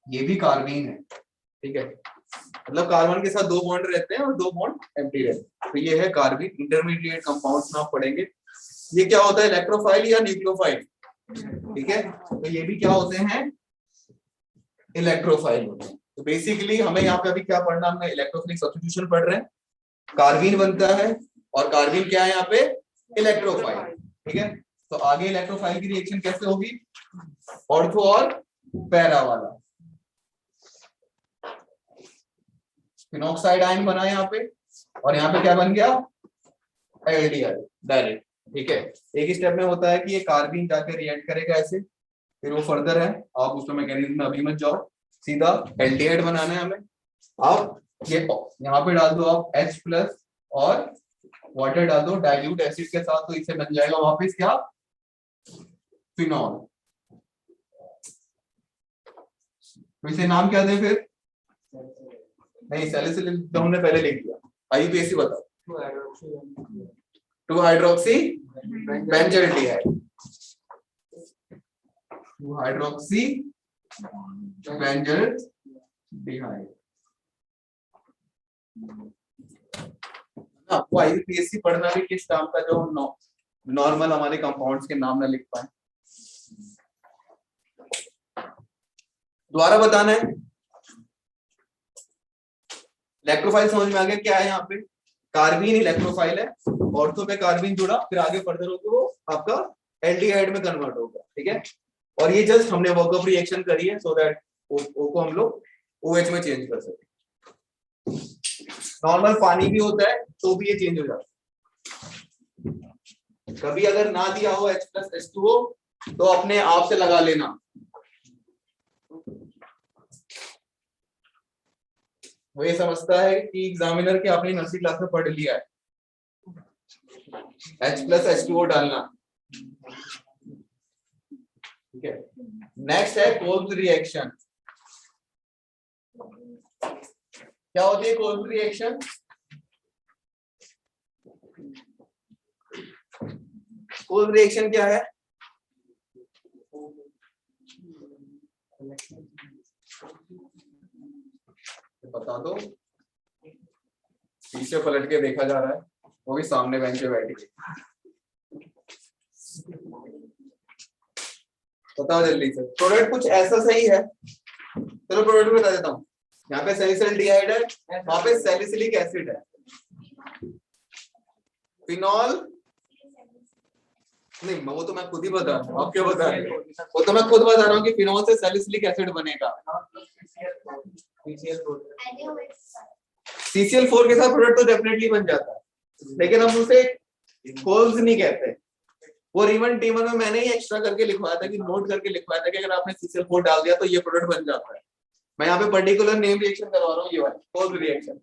ये भी कार्बीन है, ठीक है, मतलब कार्बन के साथ 2 बॉन्ड रहते हैं और 2 बॉन्ड एम्प्टी रहते हैं, तो ये है कार्बीन। इंटरमीडिएट कंपाउंड्स में आप पढ़ेंगे ये क्या होता है, इलेक्ट्रोफाइल या न्यूक्लियोफाइल, ठीक है, तो ये भी क्या होते हैं, इलेक्ट्रोफाइल होते हैं। तो बेसिकली हमें यहाँ पे अभी क्या पढ़ना, हमने इलेक्ट्रोफिलिक सब्स्टिट्यूशन पढ़ रहे हैं, कार्बीन बनता है और कार्बीन क्या है यहाँ पे, इलेक्ट्रोफाइल, ठीक है। तो आगे इलेक्ट्रोफाइल की रिएक्शन कैसे होगी, ऑर्थो और पैरा वाला, फिनॉक्साइड आयन बना यहाँ पे और यहाँ पे क्या बन गया, एल्डिहाइड डायरेक्ट, ठीक है। एक स्टेप में होता है कि ये कार्बीन जाके रिएक्ट करेगा ऐसे, फिर वो फर्दर है, आप उसमें मैकेनिज्म में अभी मत जाओ, सीधा एल्डिहाइड बनाना है हमें। आप ये यहाँ पे डाल दो आप H+ और वाटर डाल दो डाइल्यूट एसिड के साथ, तो इसे बन जाएगा वापस क्या, फिनॉल। तो इसे नाम क्या दें फिर, नहीं सैलिसिलिक तो हमने पहले लिख दिया, IUPAC बताओ, 2-हाइड्रोक्सी बेंजल्डिहाइड, 2-हाइड्रोक्सी बेंजल्डिहाइड। आपको IUPAC पढ़ना भी किस नाम का, जो नॉर्मल हमारे कंपाउंड्स के नाम ना लिख पाए, दोबारा बताना है। इलेक्ट्रोफाइल समझ में आ गया क्या है, यहाँ पे कार्बीन इलेक्ट्रोफाइल है, ऑर्थो पे कार्बीन जुड़ा, फिर आगे फर्दर होकर वो आपका एल्डिहाइड में कन्वर्ट होगा, ठीक है। और ये जस्ट हमने वर्कअप रिएक्शन करी है सो दैट O को हम लोग OH में चेंज कर सके। नॉर्मल पानी भी होता है तो भी ये चेंज हो जाता है। कभी अगर ना दिया हो H+H2O तो अपने आप से लगा लेना, वो ये समझता है कि एग्जामिनर के आपने नर्सरी क्लास में पढ़ लिया है, H+H2O डालना, ठीक है। नेक्स्ट है कोल्ब रिएक्शन। क्या होती है कोल्ब रिएक्शन, कोल्ब रिएक्शन क्या है, बता दो, पीछे पलट के देखा जा रहा है, वो भी सामने बेंच पे बैठी है, बताओ जल्दी से। प्रोडक्ट कुछ ऐसा सही है, चलो प्रोडक्ट बता देता हूँ। यहाँ पे सैलिसिल्डिहाइड है, वहां पे सैलिसिलिक एसिड है, फिनॉल नहीं, वो तो मैं खुद ही बता रहा हूँ, आप क्या बता रहे हो, वो तो मैं खुद बता रहा हूँ कि फिनॉल से सैलिसिलिक एसिड बनेगा। CCl4 के साथ प्रोडक्ट तो डेफिनेटली बन जाता है, लेकिन हम उसे कोल्ब्स नहीं कहते। वो रीमन टीमर में मैंने ही एक्स्ट्रा करके लिखवाया था, कि नोट करके लिखवाया था कि अगर आपने CCl4 डाल दिया तो ये प्रोडक्ट बन जाता है। मैं यहाँ पे पर्टिकुलर नेम रिएक्शन करवा रहा हूँ, ये वाली कोल्ब रिएक्शन।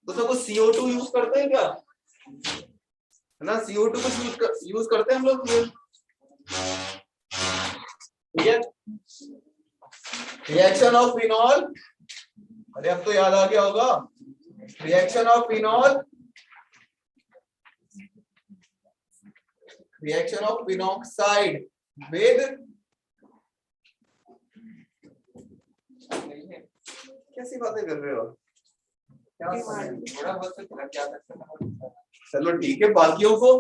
तो सब कुछ CO2 यूज करते हैं क्या, है ना, CO2 कुछ यूज करते हैं हम लोग, ठीक है। रिएक्शन ऑफ फिनॉल, अरे अब तो याद आ गया होगा, reaction of phenol, reaction of phenoxide with, कैसी बातें कर रहे हो, चलो ठीक है, बाकियों को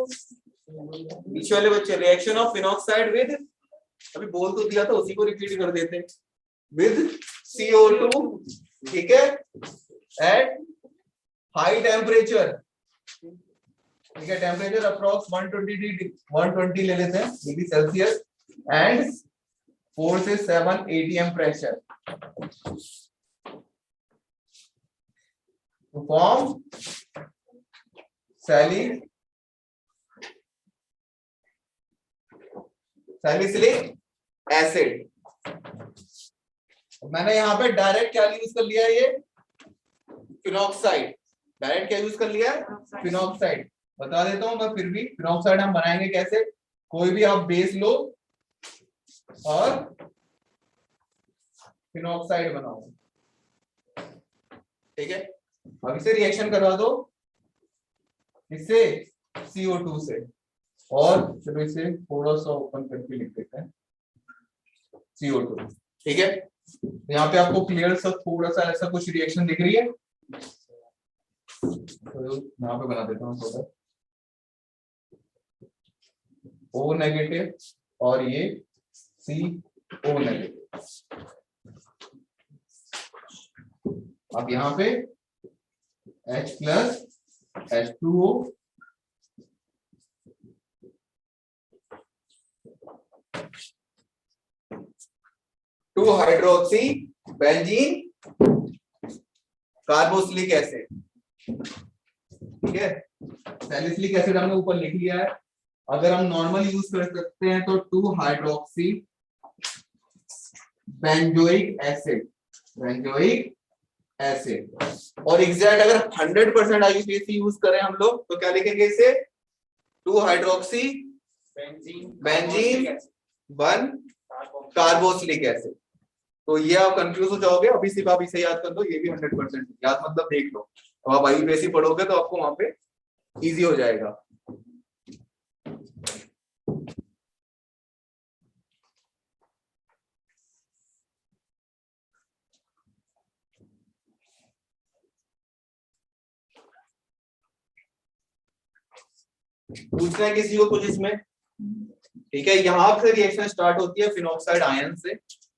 पीछे वाले बच्चे, रिएक्शन ऑफ फिनॉक्साइड विद, अभी बोल तो दिया था, उसी को रिपीट कर देते हैं, विद CO2, ठीक है, एट हाई टेम्परेचर, ठीक है, टेम्परेचर अप्रॉक्स 120 ले लेते हैं डिग्री सेल्सियस, एंड 4 से 7 atm pressure, to form salicylic acid. मैंने यहाँ पे डायरेक्ट क्या यूज कर लिया है, ये फिनॉक्साइड, डायरेक्ट क्या यूज कर लिया है, फिनॉक्साइड। बता देता हूं मैं फिर भी, फिनॉक्साइड हम बनाएंगे कैसे, कोई भी आप बेस लो और फिनॉक्साइड बनाओ, ठीक है। अब इसे रिएक्शन करवा दो, इससे CO2 से, और चलो इसे थोड़ा सा ओपन करके लिख देते हैं, CO2, ठीक है। यहाँ पे आपको क्लियर सा थोड़ा सा ऐसा कुछ रिएक्शन दिख रही है, तो यहाँ पे बना देता हूँ थोड़ा, O नेगेटिव और ये CO नेगेटिव। अब यहाँ पे H plus H2O, two hydroxy benzene carboxylic acid. ठीक है, सैलिसिलिक एसिड हमने ऊपर लिख लिया है। अगर हम नॉर्मल यूज कर सकते हैं तो 2 hydroxy benzoic acid, benzoic acid. और एग्जैक्ट अगर 100% IUPAC यूज करें हम लोग तो क्या लिखेंगे इसे, 2 हाइड्रोक्सी बेंजीन 1 कार्बोक्सिलिक एसिड। तो ये आप कंफ्यूज हो जाओगे, अभी सिर्फ आप इसे याद कर दो, ये भी 100% याद मतलब देख लो। अब आप IUPAC पढ़ोगे तो आपको वहां पे इजी हो जाएगा। पूछना है किसी को कुछ इसमें? ठीक है, यहाँ से रिएक्शन स्टार्ट होती है फिनॉक्साइड आयन से।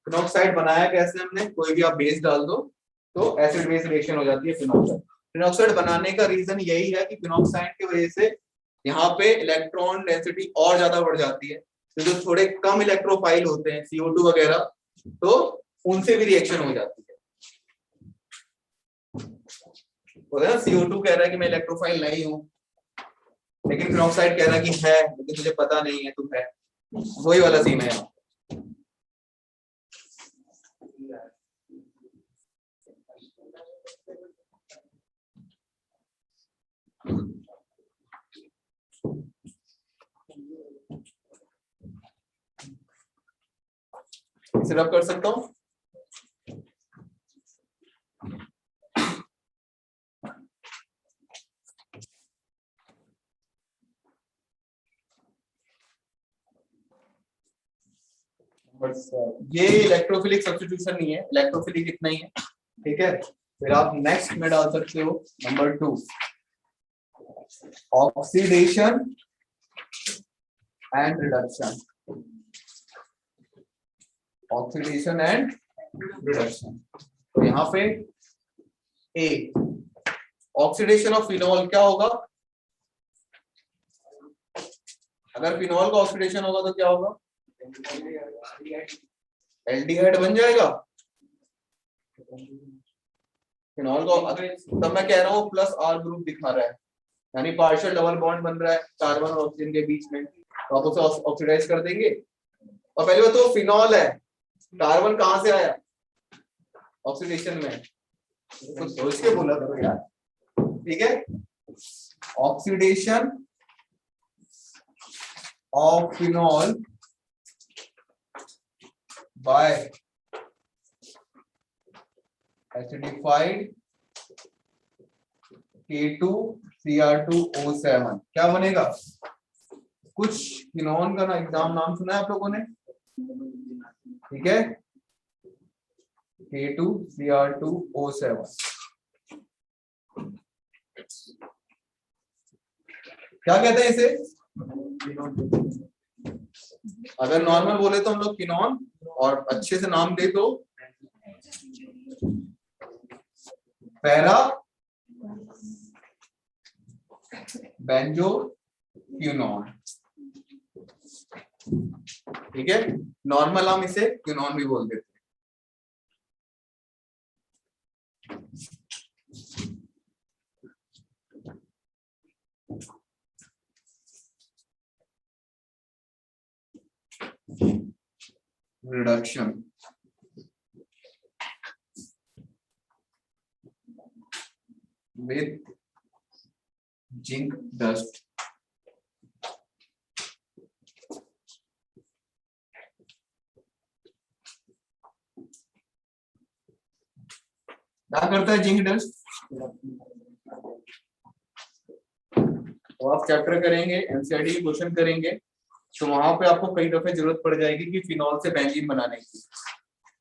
फिनॉक्साइड बनाया कैसे हमने, कोई भी आप बेस डाल दो तो एसिड बेस रिएक्शन हो जाती है फिनॉक्साइड। फिनॉक्साइड बनाने का रीजन यही है कि फिनॉक्साइड की वजह से यहाँ पे इलेक्ट्रॉन डेंसिटी और ज्यादा बढ़ जाती है, तो जो थोड़े कम इलेक्ट्रोफाइल होते हैं CO2 वगैरह, तो उनसे भी रिएक्शन हो जाती है। बोले ना CO2 कह रहा है कि मैं इलेक्ट्रोफाइल नहीं हूँ, लेकिन फिनॉक्साइड कह रहा है कि है, लेकिन तुझे पता नहीं है तुम है। वही वाला सीन है यहाँ। इसे रब कर सकता हूँ। बस ये इलेक्ट्रोफिलिक सब्स्टिट्यूशन नहीं है, इलेक्ट्रोफिलिक इतना ही है। ठीक है, फिर आप नेक्स्ट में डाल सकते हो number 2, oxidation and reduction. Oxidation and reduction, तो यहाँ पे ए, ऑक्सीडेशन ऑफ फिनॉल क्या होगा? अगर फिनॉल का ऑक्सीडेशन होगा तो क्या होगा? एल्डिहाइड बन जाएगा। फिनॉल को तब मैं कह रहा हूँ प्लस R ग्रुप दिखा रहा है, यानी पार्शियल डबल बॉन्ड बन रहा है कार्बन और ऑक्सीजन के बीच में, तो आप उसे ऑक्सीडाइज कर देंगे। और पहले बात तो फिनॉल है, कार्बन कहां से आया? ऑक्सीडेशन में, तो सोच के बोला करो यार। ठीक है, oxidation of phenol by acidified K2Cr2O7 क्या बनेगा? कुछ फिनॉल का ना एग्जाम नाम सुना है आप लोगों ने? ठीक है, K2Cr2O7 क्या कहते हैं इसे? अगर नॉर्मल बोले तो हम लोग फिनॉल, और अच्छे से नाम दे तो पैरा बेंजोक्विनोन। ठीक है, नॉर्मल हम इसे क्विनोन भी बोल देते हैं। Reduction, with zinc dust। क्या करता है जिंक डस्ट? तो आप चैप्टर करेंगे, एनसीईआरटी की क्वेश्चन करेंगे, तो वहां पे आपको कई दफे जरूरत पड़ जाएगी कि फिनॉल से बेंजीन बनाने की।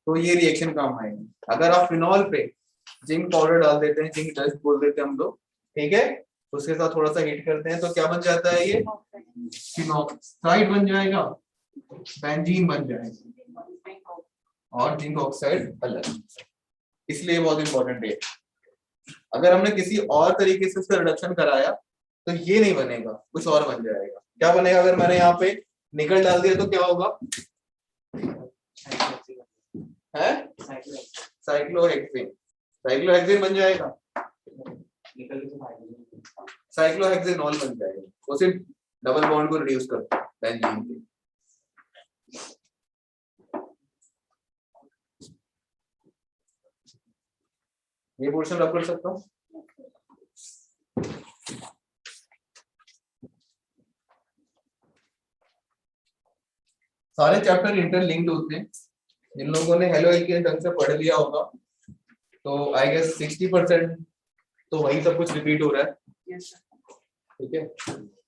तो ये रिएक्शन काम आएगी। अगर आप फिनॉल पे जिंक पाउडर डाल देते हैं, जिंक डस्ट बोल देते हैं हम लोग, ठीक है, उसके साथ थोड़ा सा हीट करते हैं तो क्या बन जाता है, ये फिनॉक्साइड बन जाएगा, बेंजीन बन जाएगा और जिंक ऑक्साइड अलग। इसलिए बहुत इंपॉर्टेंट है। अगर हमने किसी और तरीके से इसका रिडक्शन कराया तो ये नहीं बनेगा, कुछ और बन जाएगा। क्या बनेगा, अगर मैंने यहाँ पे निकल डाल दिया तो क्या होगा, है साइक्लोहेक्सेन, साइक्लोहेक्सेन बन जाएगा, साइक्लोहेक्सेनॉल बन जाएगा। वो सिर्फ डबल बॉन्ड को रिड्यूस करता है बेंजीन के। ये पोर्शन रब कर सकता हूँ। सारे चैप्टर इंटरलिंक्ड होते हैं। जिन लोगों ने हेलो एल्केन ढंग से पढ़ लिया होगा तो आई गेस 60% तो वही सब कुछ रिपीट हो रहा है, ठीक है,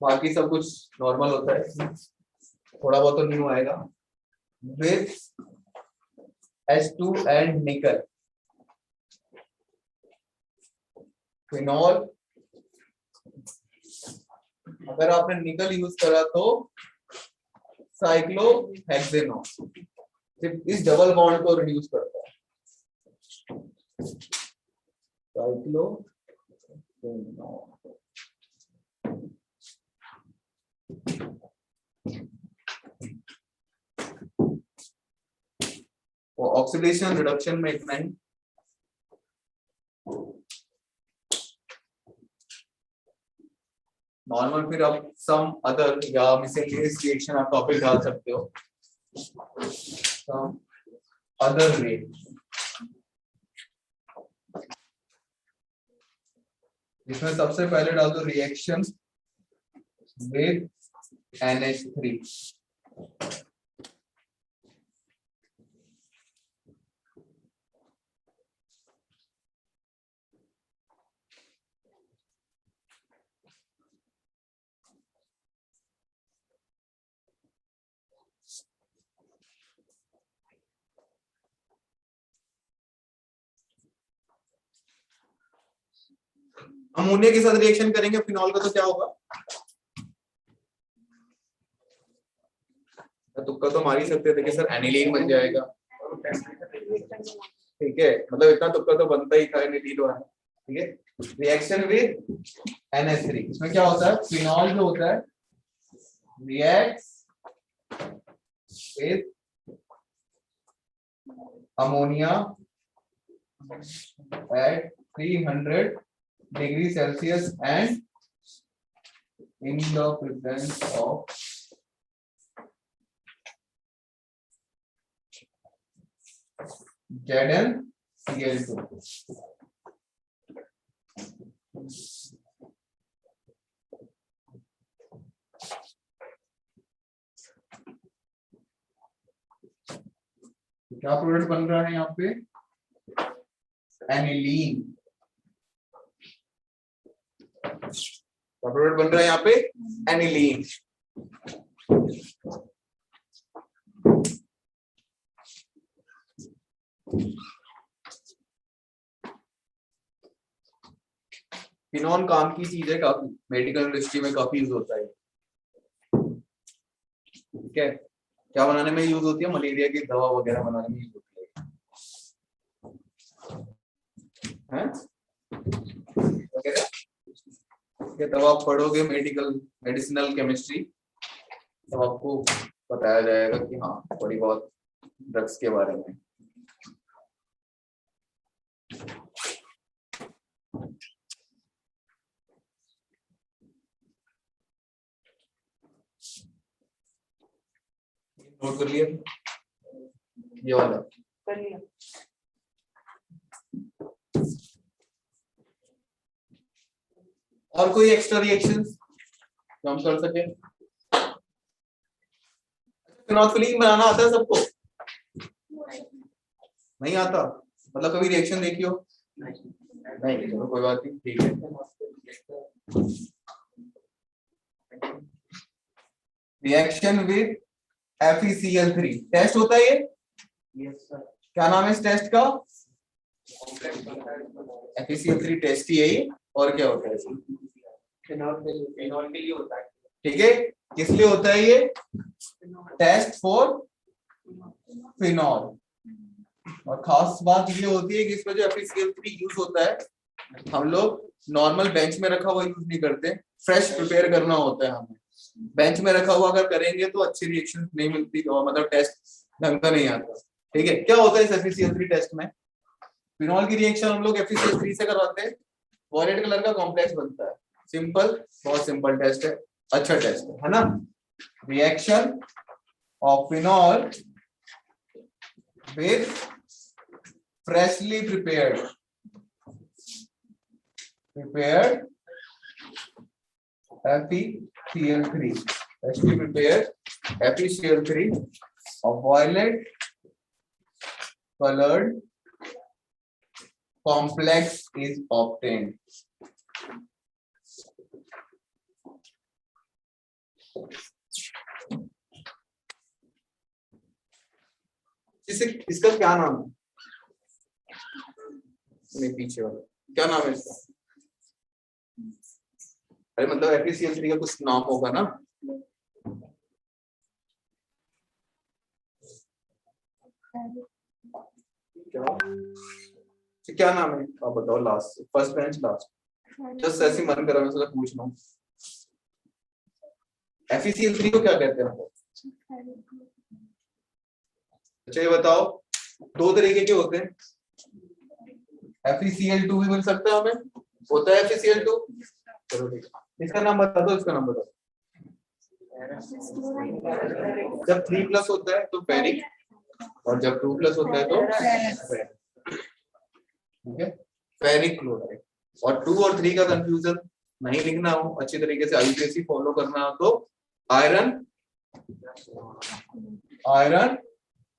बाकी सब कुछ नॉर्मल होता है, थोड़ा बहुत तो न्यू आएगा। विथ H2 एंड निकल, फिनॉल, अगर आपने निकल यूज करा तो साइक्लोहेक्सेनॉल, सिर्फ इस डबल बॉन्ड को रिड्यूस करता है, साइक्लोहेक्सेनॉल। वो ऑक्सीडेशन रिडक्शन में इतना ही। नॉर्मल फिर आप सम अदर या मिसलेनियस रिएक्शन आप टॉपिक डाल सकते हो, सम अदर वे। इसमें सबसे पहले डाल दो रिएक्शन विद NH3। अमोनिया के साथ रिएक्शन करेंगे फिनॉल का तो क्या होगा, तुक्का तो मार ही सकते थे कि सर एनिलीन बन जाएगा, ठीक है, मतलब इतना तुक्का तो बनता ही था, एनिलीन वाला, ठीक है। रिएक्शन विद NH3, इसमें क्या होता है, फिनॉल जो होता है reacts with ammonia at 300 degrees Celsius and in the presence of ZnCl2। क्या प्रोडक्ट बन रहा है यहाँ पे, एनिलीन। क्या प्रोडक्ट बन रहा है यहाँ पे, एनिलीन। फिनॉल काम की चीज है, काफी मेडिकल इंडस्ट्री में काफी यूज होता है, ठीक है। क्या बनाने में यूज होती है, मलेरिया की दवा वगैरह बनाने में यूज होती है, वगैरह। तब आप पढ़ोगे मेडिसिनल केमिस्ट्री, तब आपको बताया जाएगा कि हाँ थोड़ी बहुत ड्रग्स के बारे में। नोट कर लिया ये वाला, कर लिया। और कोई एक्स्ट्रा रिएक्शंस जो हम कर सके। फिनोल्फिलीन बनाना आता है सबको, नहीं आता, मतलब कभी रिएक्शन देखी हो, नहीं, चलो कोई बात नहीं, ठीक है। रिएक्शन विद FeCl3 टेस्ट होता है ये, यस सर। क्या नाम है इस टेस्ट का? FeCl3 टेस्ट ही यही। और क्या होता है इसमें? फिनॉल के लिए होता है। ठीक है, किस लिए होता है ये? Test for phenol. और खास बात ये होती है कि इसमें जो FeCl3 यूज होता है, हम लोग नॉर्मल बेंच में रखा हुआ यूज नहीं करते, फ्रेश प्रिपेयर करना होता है हमें। बेंच में रखा हुआ अगर करेंगे तो अच्छी रिएक्शन नहीं मिलती और मतलब टेस्ट ढंग का नहीं आता। ठीक है, क्या होता है इस FeCl3 टेस्ट में? फिनॉल की रिएक्शन हम लोग FeCl3 से करवाते हैं, वॉयलेट कलर का कॉम्प्लेक्स बनता है। सिंपल, बहुत सिंपल टेस्ट है, अच्छा टेस्ट है ना। Reaction of phenol with freshly prepared FeCl3, freshly prepared FeCl3 of violet colored complex is obtained. इसका क्या नाम है? नहीं, पीछे वाला क्या नाम है इसका? अरे मतलब FeCl3 का कुछ नाम होगा ना। क्या नाम है आप बताओ? Last, first bench last, just ऐसे मन करा मैं सोचा पूछ लूं। FeCl3 को क्या कहते हैं? अच्छा ये बताओ, दो तरीके के होते हैं। FeCl2 भी मिल सकता है हमें, होता है FeCl2। चलो ठीक है, इसका नाम बता दो, इसका नाम बता दो। जब 3+ होता है तो फेरिक, और जब 2+ होता है तो ठीक है, फेरिक क्लोराइड। और 2 और 3 का कंफ्यूजन नहीं लिखना हो, अच्छी तरीके से IUPAC फॉलो करना हो तो आयरन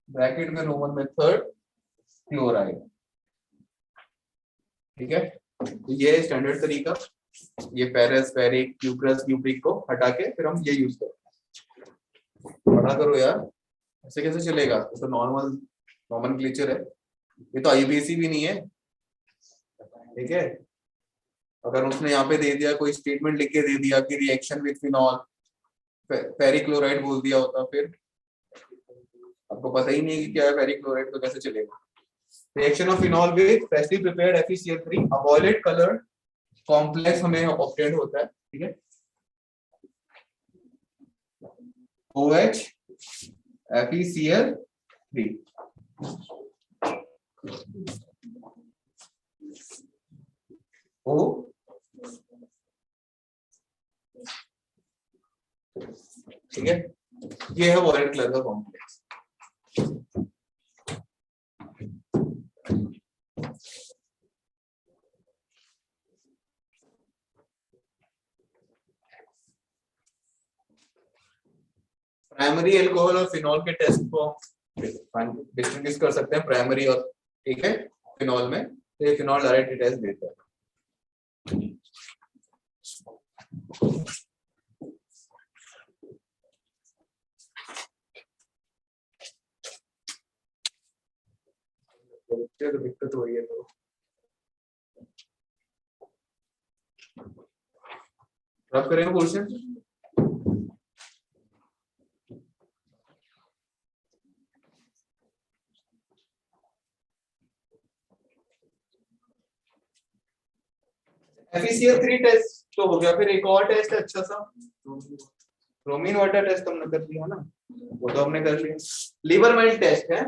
ब्रैकेट में रोमन मेथड क्लोराइड। ठीक है, तो ये स्टैंडर्ड तरीका, ये फेरस, फेरिक, क्यूप्रस, क्यूप्रिक को हटा के फिर हम ये यूज करते हैं। पढ़ा करो यार, ऐसे कैसे चलेगा? तो नॉमेनक्लेचर है, ये तो IUPAC भी नहीं है। ठीक है, अगर उसने यहाँ पे दे दिया, कोई स्टेटमेंट लिख के दे दिया कि reaction with phenol ferric chloride बोल दिया होता, फिर आपको पता ही नहीं कि क्या है फेरिक क्लोराइड, तो कैसे चलेगा? Reaction of phenol with freshly prepared FeCl3, a violet coloured complex हमें ऑब्टेन होता है। ठीक है, OH FeCl3। O ठीक है, ये है वॉयलेट कलर का कॉम्प्लेक्स। प्राइमरी अल्कोहल और फिनॉल के टेस्ट को डिस्टिंग्विश कर सकते हैं, प्राइमरी और, ठीक है, फिनॉल में तो ये फिनॉल डायरेक्ट टेस्ट देता है। तो दिक्कत हो रही है तो रब करेंगे क्वेश्चन। FeCl3 टेस्ट तो हो गया, फिर एक और टेस्ट है अच्छा सा, ब्रोमीन वाटर टेस्ट हमने कर लिया ना, वो तो हमने कर लिया। लिवरमेल टेस्ट है,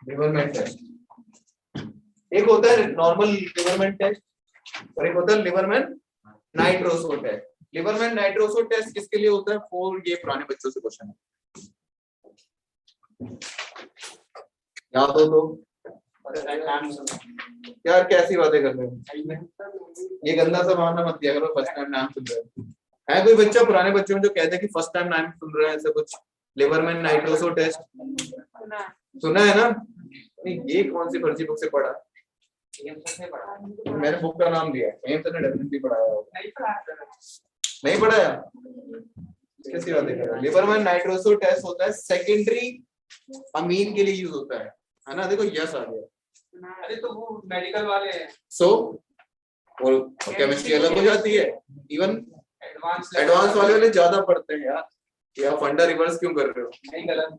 लिवरमेल टेस्ट। एक होता है नॉर्मल लिवरमेल टेस्ट और एक होता है लिवरमेल नाइट्रोसो टेस्ट। लिवरमेल नाइट्रोसो टेस्ट किसके लिए होता है? फॉर, ये पुराने बच्चों से क्वेश्चन है, याद हो तो यार कैसी बातें कर रहे हो? ये गंदा सा बहाना मत दिया करो, फर्स्ट टाइम नाम सुन रहे हो। है कोई बच्चा पुराने बच्चों में जो कहते हैं कि फर्स्ट टाइम नाम सुन रहे हैं ऐसा कुछ? लिवरमेल नाइट्रोसो टेस्ट सुना है ना? नहीं, ये कौन सी फर्जी बुक से पढ़ा? मैंने बुक का नाम दिया है, डेफिनेटली पढ़ाया होगा। नहीं पढ़ाया? कैसी बात है? लिबरमैन नाइट्रोसो टेस्ट होता है सेकेंडरी अमीन के लिए यूज होता है ना? देखो यस आ गया। अरे तो वो मेडिकल वाले हैं। सो और केमिस्ट्री अलग हो जाती है। इवन एडवांस एडवांस वाले ज्यादा पढ़ते हैं यार। ये आप फंडा रिवर्स क्यों कर रहे हो? नहीं गलत।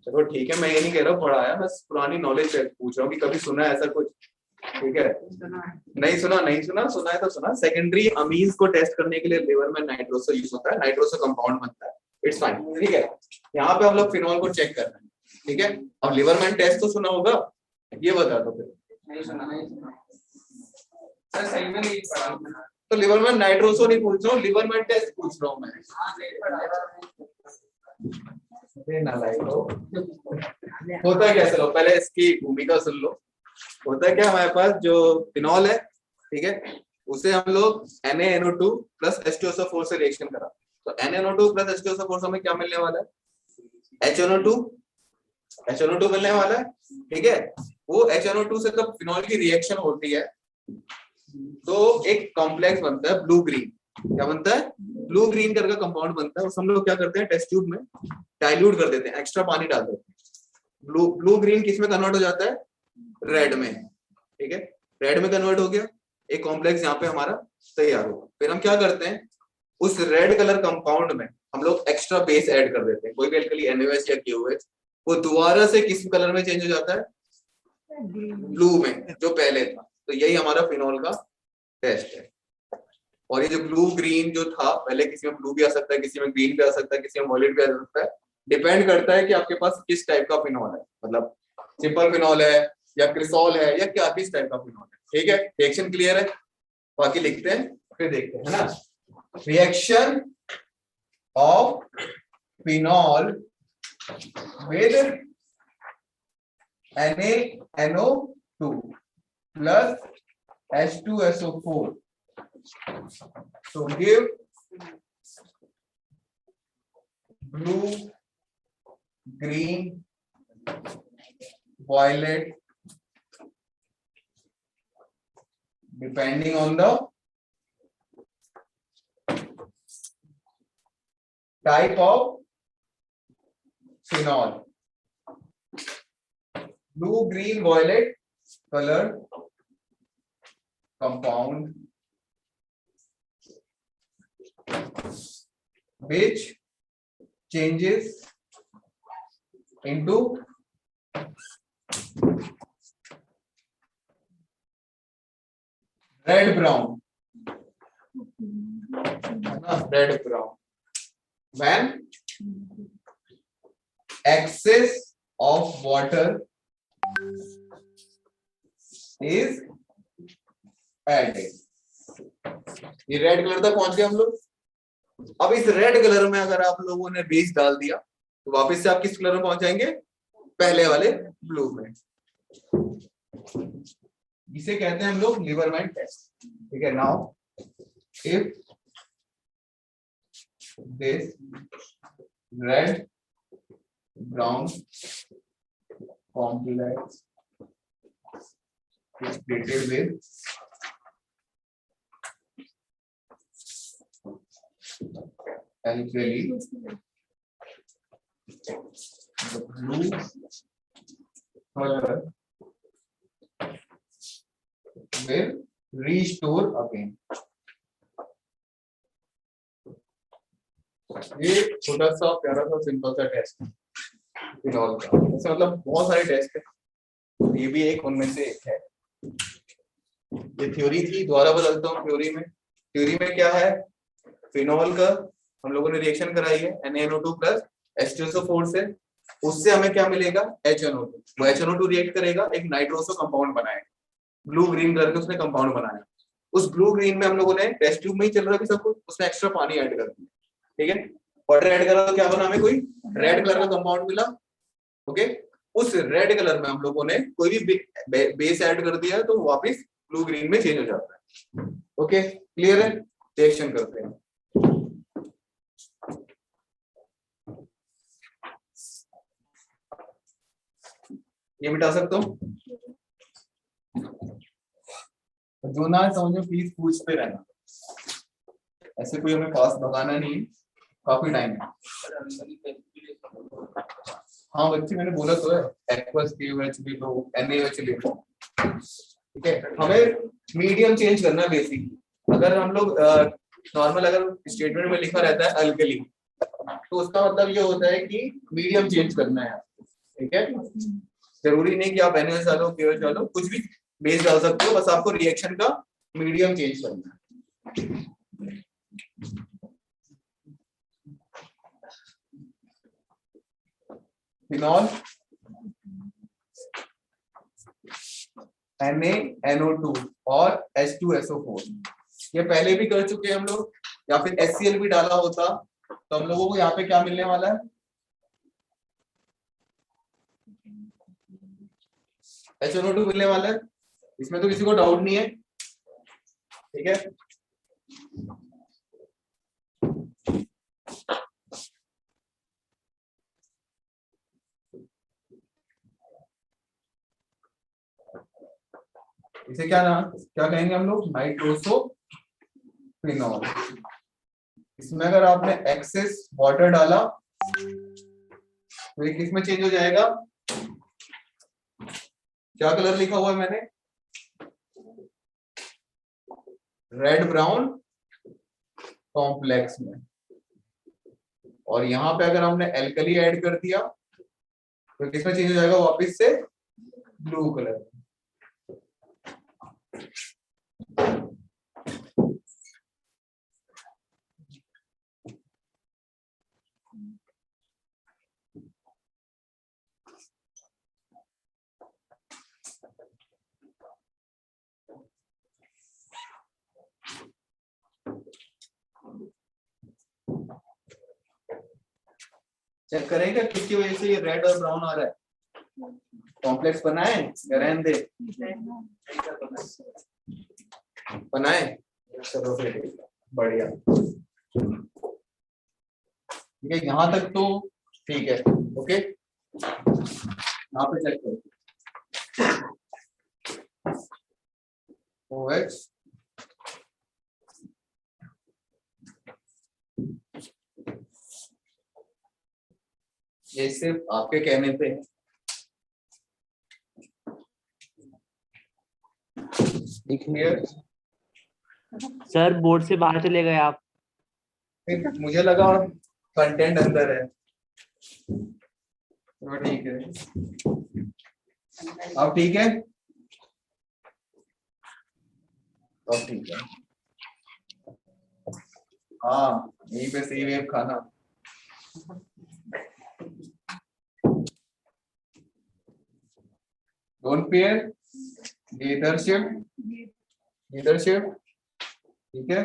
चलो ठीक है, मैं ये नहीं कह रहा हूँ पढ़ाया, बस पुरानी नॉलेज पूछ रहा हूँ कि कभी सुना है ऐसा कुछ? ठीक है, नहीं सुना, नहीं सुना, सुना है तो सुना। सेकेंडरी अमीन्स को टेस्ट करने के लिए लिवर में नाइट्रोसो यूज होता है, नाइट्रोसो कंपाउंड बनता है। इट्स फाइन, ठीक है। यहाँ पे हम लोग फिनॉल को चेक कर रहे हैं, ठीक है। अब लिवरमैन टेस्ट तो सुना होगा, ये बता दो फिर। नहीं सुना सर, सही में नहीं पढ़ा। तो लिवरमैन नाइट्रोसो नहीं पूछ रहा हूँ, लिवरमैन टेस्ट पूछ रहा हूँ मैं। हाँ नहीं पढ़ा। होता क्या, चलो पहले इसकी भूमिका सुन लो। होता क्या, हमारे पास जो फिनॉल है, ठीक है, उसे हम लोग NaNO2 प्लस H2SO4 से रिएक्शन करा। तो NaNO2 प्लस H2SO4 से हमें क्या मिलने वाला है? HNO2 मिलने वाला है, ठीक है। वो HNO2 से जब फिनॉल की रिएक्शन होती है तो एक कॉम्प्लेक्स बनता है ब्लू ग्रीन। क्या बनता है? ब्लू ग्रीन करके कंपाउंड बनता है। उस हम लोग क्या करते हैं, टेस्ट ट्यूब में डाइल्यूट कर देते हैं, एक्स्ट्रा पानी डाल देते हैं। ब्लू ग्रीन किस में कन्वर्ट हो जाता है? रेड में, ठीक है। रेड में कन्वर्ट हो गया, एक कॉम्प्लेक्स यहाँ पे हमारा तैयार होगा। फिर हम क्या करते हैं, उस रेड कलर कंपाउंड में हम लोग एक्स्ट्रा बेस ऐड कर देते हैं। कोई भी एल्कली NaOH या KOH, वो दोबारा से किस कलर में चेंज हो जाता है? ब्लू में, जो पहले था। तो यही हमारा फिनॉल का टेस्ट है। और ये जो ब्लू ग्रीन जो था पहले, किसी में ब्लू भी आ सकता है, किसी में ग्रीन भी आ सकता है, किसी में वॉयलेट भी आ सकता है। डिपेंड करता है कि आपके पास किस टाइप का फिनॉल है, मतलब सिंपल फिनॉल है या क्रिसॉल है या क्या, किस टाइप का फिनॉल है। ठीक है, रिएक्शन क्लियर है? बाकी लिखते हैं फिर देखते हैं, है ना। Reaction of phenol with NaNO2 plus H2SO4 to give blue, green, violet depending on the type of phenol. Blue, green, violet colored compound which changes into red brown. Red brown when excess of water is added. ये red colour तक पहुंच गए हम लोग। अब इस red colour में अगर आप लोगों ने बेस डाल दिया तो वापस से आप किस कलर में पहुंच जाएंगे? पहले वाले ब्लू में। इसे कहते हैं हम लोग लिवरमैन टेस्ट, ठीक है। Now if this red brown complex is treated with alkali, the blue color will restore again. ये छोटा सा प्यारा सा सिंपल सा टेस्ट है फिनॉल का। ऐसे मतलब बहुत सारे टेस्ट है, ये भी एक उनमें से एक है। ये थ्योरी थी, दोबारा बदलता हूँ थ्योरी में। थ्योरी में क्या है, फिनॉल का हम लोगों ने रिएक्शन कराई है NaNO2 प्लस H2SO4 से। उससे हमें क्या मिलेगा? HNO2। वो HNO2 रिएक्ट करेगा, एक नाइट्रोसो कंपाउंड बनाएगा, ब्लू ग्रीन करके उसने कंपाउंड बनाया। उस ब्लू ग्रीन में हम लोगों ने टेस्ट ट्यूब में ही चल रहा है सब कुछ, उसमें एक्स्ट्रा पानी ऐड कर दिया, ठीक है। वाटर ऐड करा तो क्या बना? हमें कोई रेड कलर का कंपाउंड मिला, ओके। उस रेड कलर में हम लोगों ने कोई भी बेस ऐड कर दिया तो वापस ब्लू ग्रीन में चेंज हो जाता है। ओके, क्लियर है? रिएक्शन करते हैं। ये मिटा सकता हूं? जो ना समझो प्लीज पूछते रहना, ऐसे कोई हमें पास भगाना नहीं है, काफी टाइम है। हाँ बच्चे मैंने बोला तो है, एक्वस केओएच भी लो, एनएच ले लो, ठीक है। हमें मीडियम चेंज करना है बेसिक। अगर हम लोग नॉर्मल अगर स्टेटमेंट में लिखा रहता है अल्कली, तो उसका मतलब ये होता है कि मीडियम चेंज करना है, ठीक है। जरूरी नहीं कि आप एनएच डालो केओएच डालो, कुछ भी बेस डाल सकते हो, बस आपको रिएक्शन का मीडियम चेंज करना है। फिनॉल NaNO2 और H2SO4, ये पहले भी कर चुके हैं हम लोग, या फिर HCl भी डाला होता तो हम लोगों को यहाँ पे क्या मिलने वाला है, HNO2 मिलने वाला है। इसमें तो किसी को डाउट नहीं है, ठीक है। इसे क्या कहेंगे हम लोग, नाइट्रोसोफिनॉल। इसमें अगर आपने एक्सेस वाटर डाला तो ये किस में चेंज हो जाएगा, क्या कलर लिखा हुआ है मैंने, रेड ब्राउन कॉम्प्लेक्स में। और यहां पे अगर हमने एल्कली ऐड कर दिया तो किसमें चेंज हो जाएगा, वापस से ब्लू कलर। चेक करेंगे किसकी वजह से ये रेड और ब्राउन आ रहा है, कॉम्प्लेक्स बनाए या रहने दे, बनाए, चलो फिर बढ़िया, ठीक है। यहां तक तो ठीक है, ओके। यहाँ पे चेक करो, OH ये सिर्फ आपके कहने पे है, क्लियर। सर बोर्ड से बाहर चले गए आप। मुझे लगा कंटेंट अंदर है, तो ठीक है। अब ठीक है, अब ठीक है। हाँ यहीं पे सी वेव खाना। डोंट पेयर लीडरशिप, ठीक है।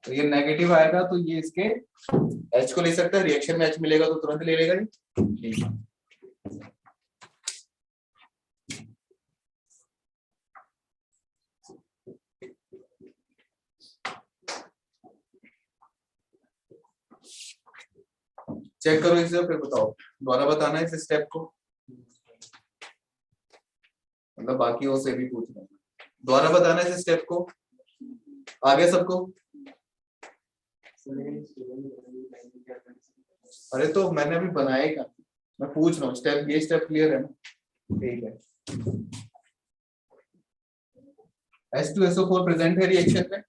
तो ये नेगेटिव आएगा तो ये इसके H को ले सकता है, रिएक्शन में H मिलेगा तो तुरंत ले लेगा जी, ठीक है। चेक करो इसे फिर बताओ, दोबारा बताना है इस स्टेप को, मतलब बाकियों से भी पूछना है, दोबारा बताना है इस स्टेप को आगे सबको। अरे तो मैंने अभी बनाया क्या, मैं पूछ रहा हूँ स्टेप, ये स्टेप क्लियर है ना, ठीक है। H2SO4 प्रेजेंट है रिएक्शन में,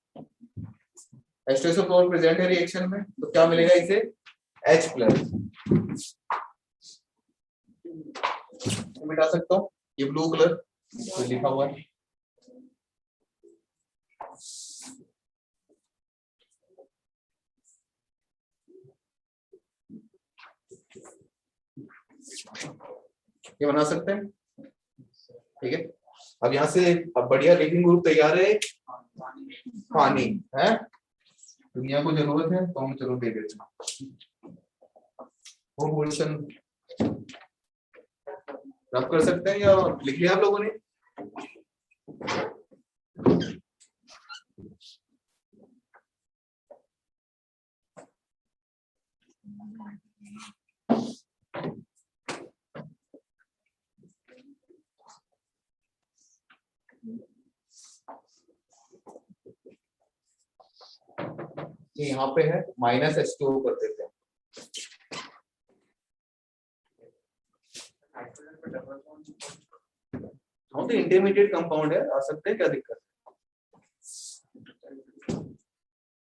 H2SO4 प्रेजेंट है रिएक्शन में, तो क्या मिलेगा इसे, H प्लस। मिटा सकता हूँ ये ब्लू कलर तो लिखा हुआ है, ये बना सकते हैं, ठीक है। अब यहाँ से अब बढ़िया लिविंग ग्रुप तैयार है, पानी है, दुनिया को जरूरत है तो हम चलो दे देते हैं। वो पोर्शन रब कर सकते हैं या लिख लिया आप लोगों ने, ये यहाँ पे है -H2O कर देते हैं। हाँ तो इंटरमीडिएट कंपाउंड है, आ सकते हैं, क्या दिक्कत है।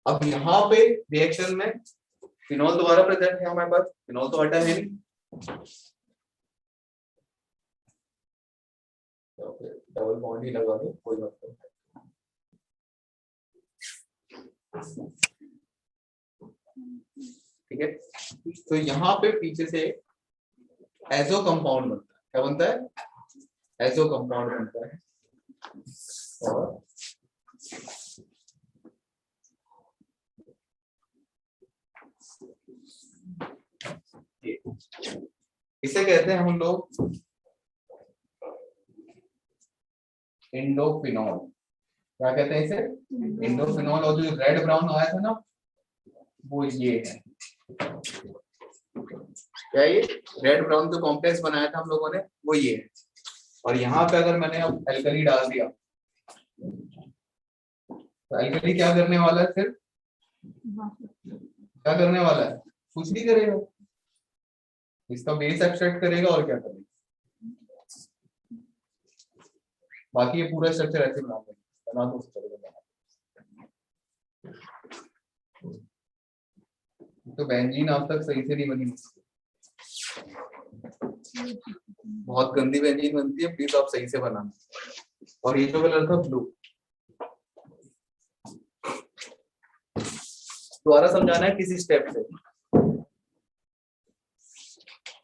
अब यहाँ पे रिएक्शन में फिनॉल दोबारा प्रेजेंट है हमारे पास, फिनॉल तो हटा है नहीं, तो डबल बॉन्ड ही लगा दो, कोई मतलब नहीं। ठीक है, तो यहाँ पे पीछे से एजो कंपाउंड बनता है, क्या बनता है, एजो कंपाउंड बनता है। और इसे कहते हैं हम लोग इंडोफिनॉल। क्या कहते हैं इसे, इंडोफिनॉल। और जो रेड ब्राउन आया था ना, वो ये है, क्या ये रेड ब्राउन जो कॉम्प्लेक्स बनाया था हम लोगों ने, वो ये है। और यहाँ पे अगर मैंने अब एल्कली डाल दिया, तो एल्कली क्या करने वाला है, फिर क्या करने वाला है, कुछ नहीं करेगा, इसका बेस एक्सट्रैक्ट करेगा और क्या करेगा, बाकी ये पूरा स्ट्रक्चर ऐसे बना दो, तो बेंजीन आज तक सही से नहीं बनी, बहुत गंदी बेंजीन बनती है, प्लीज आप सही से बनाना। और ये जो कलर था ब्लू, दोबारा समझाना है किसी स्टेप से,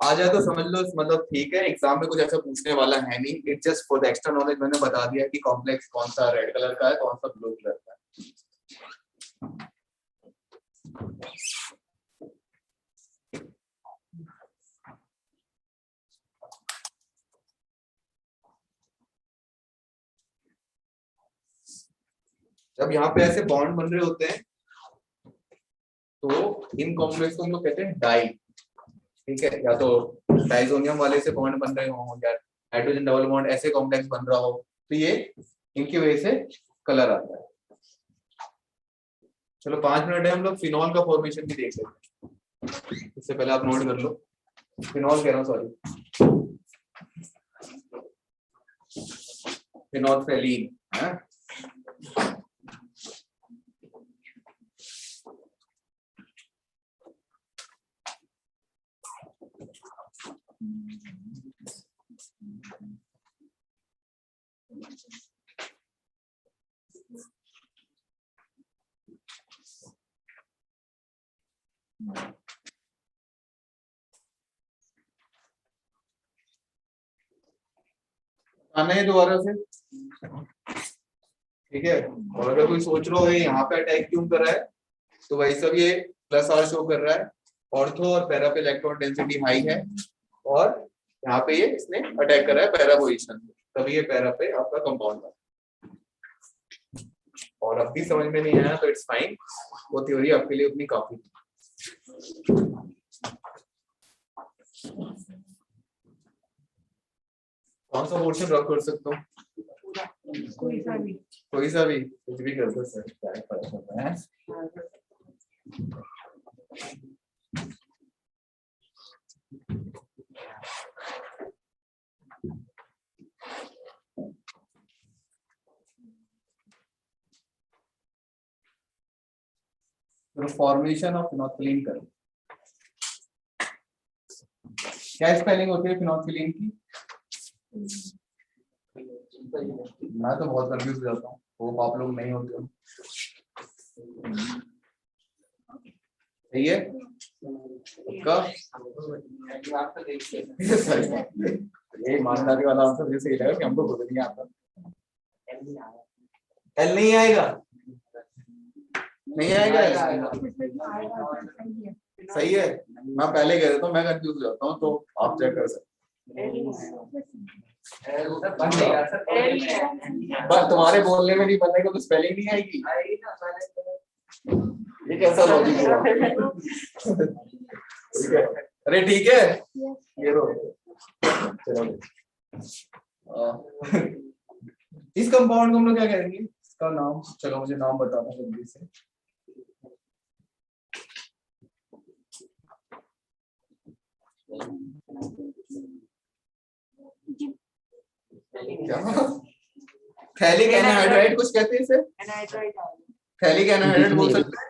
आ जाए तो समझ लो, मतलब ठीक है, एग्जाम में कुछ ऐसा पूछने वाला है नहीं, it's just for the extra knowledge. मैंने बता दिया कि कॉम्प्लेक्स कौन सा रेड कलर का है, कौन सा ब्लू कलर का है। जब यहाँ पे ऐसे बॉन्ड बन रहे होते हैं, तो इन कॉम्प्लेक्स को हम लोग कहते हैं डाई। ठीक है, या तो डाइजोनियम वाले से बॉन्ड बन रहे हो, या हाइड्रोजन डबल बॉन्ड ऐसे कॉम्प्लेक्स बन रहा हो, तो ये इनकी वजह से कलर आता है। चलो 5 मिनट है, हम लोग फिनॉल का फॉर्मेशन भी देख लेते हैं। इससे पहले आप नोट कर लो, फिनॉल कह रहा हूँ, सॉरी, फिनोल्फेलिन है। आना है दोबारा से, ठीक है। और अगर कोई सोच रहा हो यहाँ पे अटैक क्यों कर रहा है, तो वही सब ये +R शो कर रहा है, ऑर्थो और पैरा पे इलेक्ट्रॉन डेंसिटी हाई है, और यहाँ पे ये इसने अटैक कर रहा है पैरा पोजीशन, तभी ये पैरा पे आपका कंपाउंड है। और अब भी समझ में नहीं आया तो इट्स फाइन, वो थ्योरी आपके लिए उतनी काफी। कौन सा पोर्शन ड्रॉ कर सकता हूँ, कोई सा भी, कुछ भी कर सकते हैं। फॉर्मेशन ऑफ फिनोल्फिलीन करो, क्या स्पेलिंग होती है फिनोल्फिलीन की? मैं तो बहुत कंफ्यूज हो जाता हूँ, होप आप लोग नहीं होते हो। सही है उसका, ये ईमानदारी वाला आंसर जैसे लगा कि हमको खुद नहीं आता। एल नहीं आएगा, नहीं आएगा, सही है। मैं पहले कह देता हूँ, मैं कंफ्यूज हो जाता हूँ, तो आप चेक कर सकते बस तुम्हारे बोलने में नहीं बनेगा तो स्पेलिंग नहीं आएगी, ये कैसा लॉजिक हुआ? ठीक है, अरे ठीक है, ये रो चलो। इस कंपाउंड को हम लोग क्या कहेंगे, इसका नाम, चलो मुझे नाम बताना जल्दी से। थैलिक एनहाइड्राइड कुछ कहते हैं इसे, थैलिक एनहाइड्राइड बोल सकते हैं।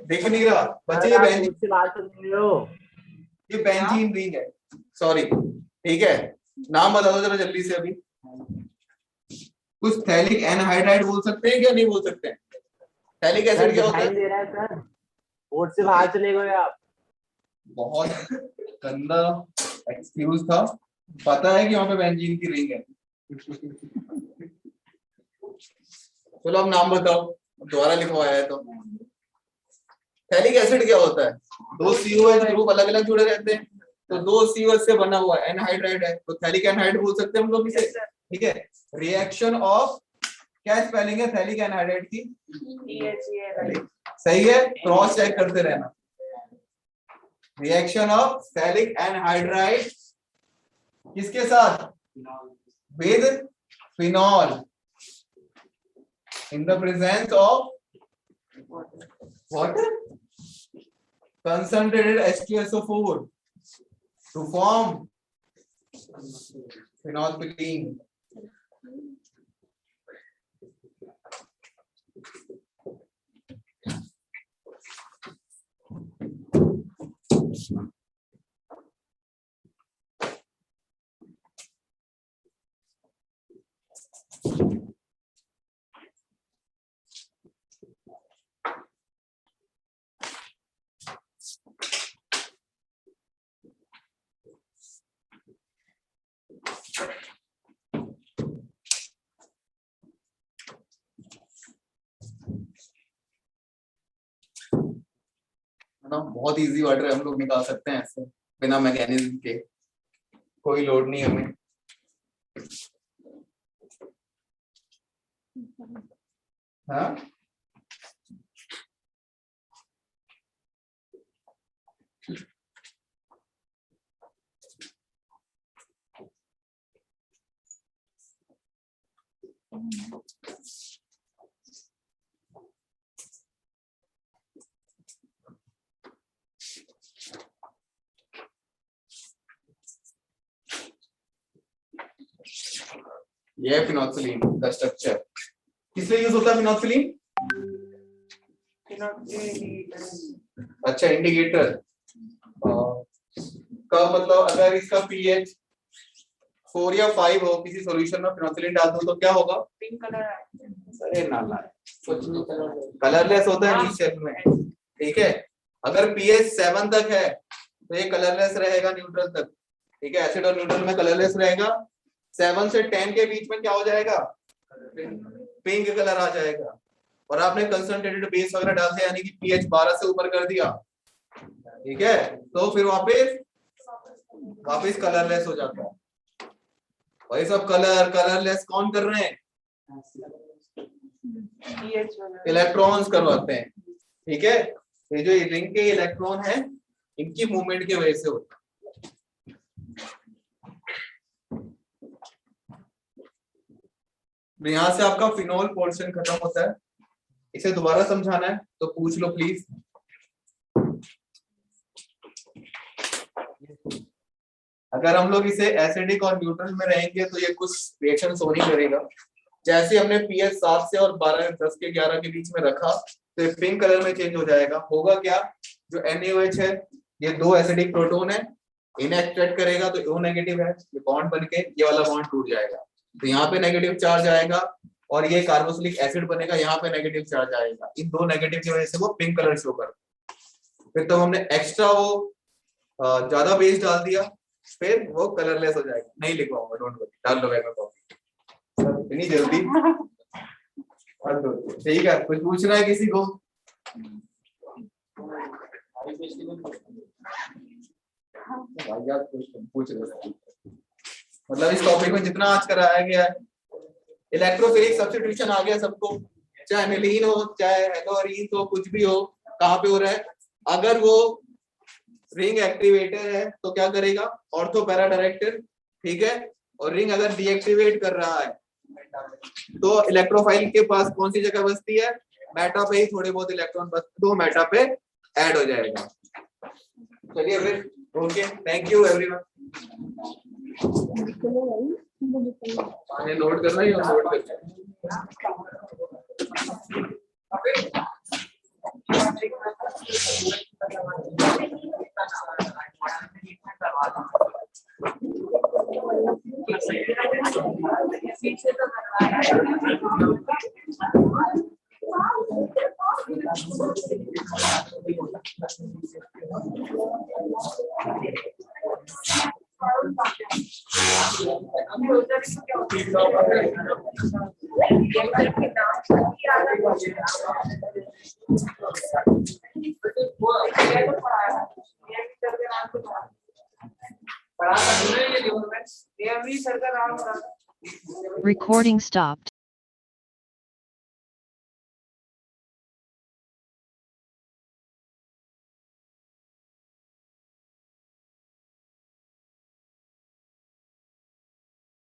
दिख नहीं रहा बच्चे, ये बेंजीन, से बात कर रहे हो। ये बेंजीन रिंग है, सॉरी, ठीक है। नाम बता दो जरा जल्दी से अभी। कुछ थैलिक एनहाइड्राइड बोल सकते हैं क्या, नहीं बोल सकते हैं? थैलिक एसिड क्या होता है? दे रहा है सर, बोर्ड से बाहर चले गए आप। बहुत गंदा एक्सक्यूज था, पता है कि वहां पे बेंजीन की रिंग है। चलो अब नाम बताओ, दोबारा लिखवाया है तो। थैलिक एसिड क्या होता है? दो COH ग्रुप अलग अलग जुड़े रहते हैं, तो दो COH से बना हुआ एनहाइड्राइड है, तो थैलिक एनहाइड बोल सकते हैं हम लोग इसे, ठीक है। रिएक्शन ऑफ, क्या स्पेलिंग है थैलिक एनहाइड्राइड की? सही है, क्रॉस चेक करते रहना। रिएक्शन ऑफ थैलिक एनहाइड्राइड किसके साथ? With phenol in the presence of water, concentrated H2SO4 to form phenolphthalein. ना बहुत इजी वाटर हम लोग निकाल सकते हैं ऐसे बिना मैकेनिज्म के, कोई लोड नहीं हमें। हाँ ये फिनोल्फथलीन का स्ट्रक्चर। किस लिए यूज होता है फिनोल्फथलीन? अच्छा, इंडिकेटर का मतलब अगर इसका पीएच 4 या 5 हो किसी सॉल्यूशन में, फिनोल्फथलीन डाल दो तो क्या होगा? पिंक कलर अरे नाला कलरलेस होता है इनिशियल में, ठीक है। अगर पीएच 7 तक है तो ये कलरलेस रहेगा न्यूट्रल तक, ठीक है। एसिड और न्यूट्रल में कलरलेस रहेगा। 7 से 10 के बीच में क्या हो जाएगा? पिंक कलर आ जाएगा। और आपने कंसंट्रेटेड बेस वगैरह डाल दिया, यानी कि पीएच 12 से ऊपर कर दिया, ठीक है, तो फिर वापस कलरलेस हो जाता है। और ये सब कलरलेस कौन कर रहे हैं? इलेक्ट्रॉन्स करवाते हैं, ठीक है। ये जो रिंग के इलेक्ट्रॉन है, इनकी मूवमेंट की वजह से होता है। यहां से आपका फिनोल पोर्शन खत्म होता है। इसे दोबारा समझाना है तो पूछ लो प्लीज। अगर हम लोग इसे एसिडिक और न्यूट्रल में रहेंगे तो ये कुछ रिएक्शन शो नहीं करेगा। जैसे हमने पीएच 7 से और 10 के 11 के बीच में रखा तो ये पिंक कलर में चेंज हो जाएगा। होगा क्या? जो NaOH है, ये 2 एसिडिक प्रोटॉन है, इन्हें अट्रैक्ट करेगा तो O नेगेटिव है, ये बॉन्ड बनके ये वाला बॉन्ड टूट जाएगा, तो यहाँ पे नेगेटिव चार्ज आएगा और ये कार्बोक्सिलिक एसिड बनेगा, यहाँ पे नेगेटिव चार्ज आएगा। इन 2 नेगेटिव की वजह से वो पिंक कलर शो कर। फिर तो हमने एक्स्ट्रा वो ज्यादा बेस डाल दिया, फिर वो कलरलेस हो जाएगा। नहीं लिखवाऊंगा, डोंट वरी, डाल दो बैग में कॉपी, इतनी जल्दी। ठीक है, कुछ पूछना है किसी को? पूछ रहे, मतलब इस टॉपिक में जितना आज कराया गया है, इलेक्ट्रोफिलिक सब्स्टिट्यूशन आ गया सबको, चाहे एनिलीन हो चाहे एलोरीन हो, कुछ भी हो, कहाँ पे हो रहा है? अगर वो रिंग एक्टिवेटर है तो क्या करेगा? ऑर्थो पैरा डायरेक्टर, ठीक है। और रिंग अगर डीएक्टिवेट कर रहा है तो इलेक्ट्रोफाइल के पास कौन सी जगह बचती है? मेटा पे ही थोड़े बहुत इलेक्ट्रॉन बचते, तो मेटा पे ऐड हो जाएगा। चलिए फिर ओके, थैंक यू एवरीवन। ये नोट करना ही नोट पढ़ा सकते हैं ये गवर्नमेंट ये भी सरकार नाम Recording stopped.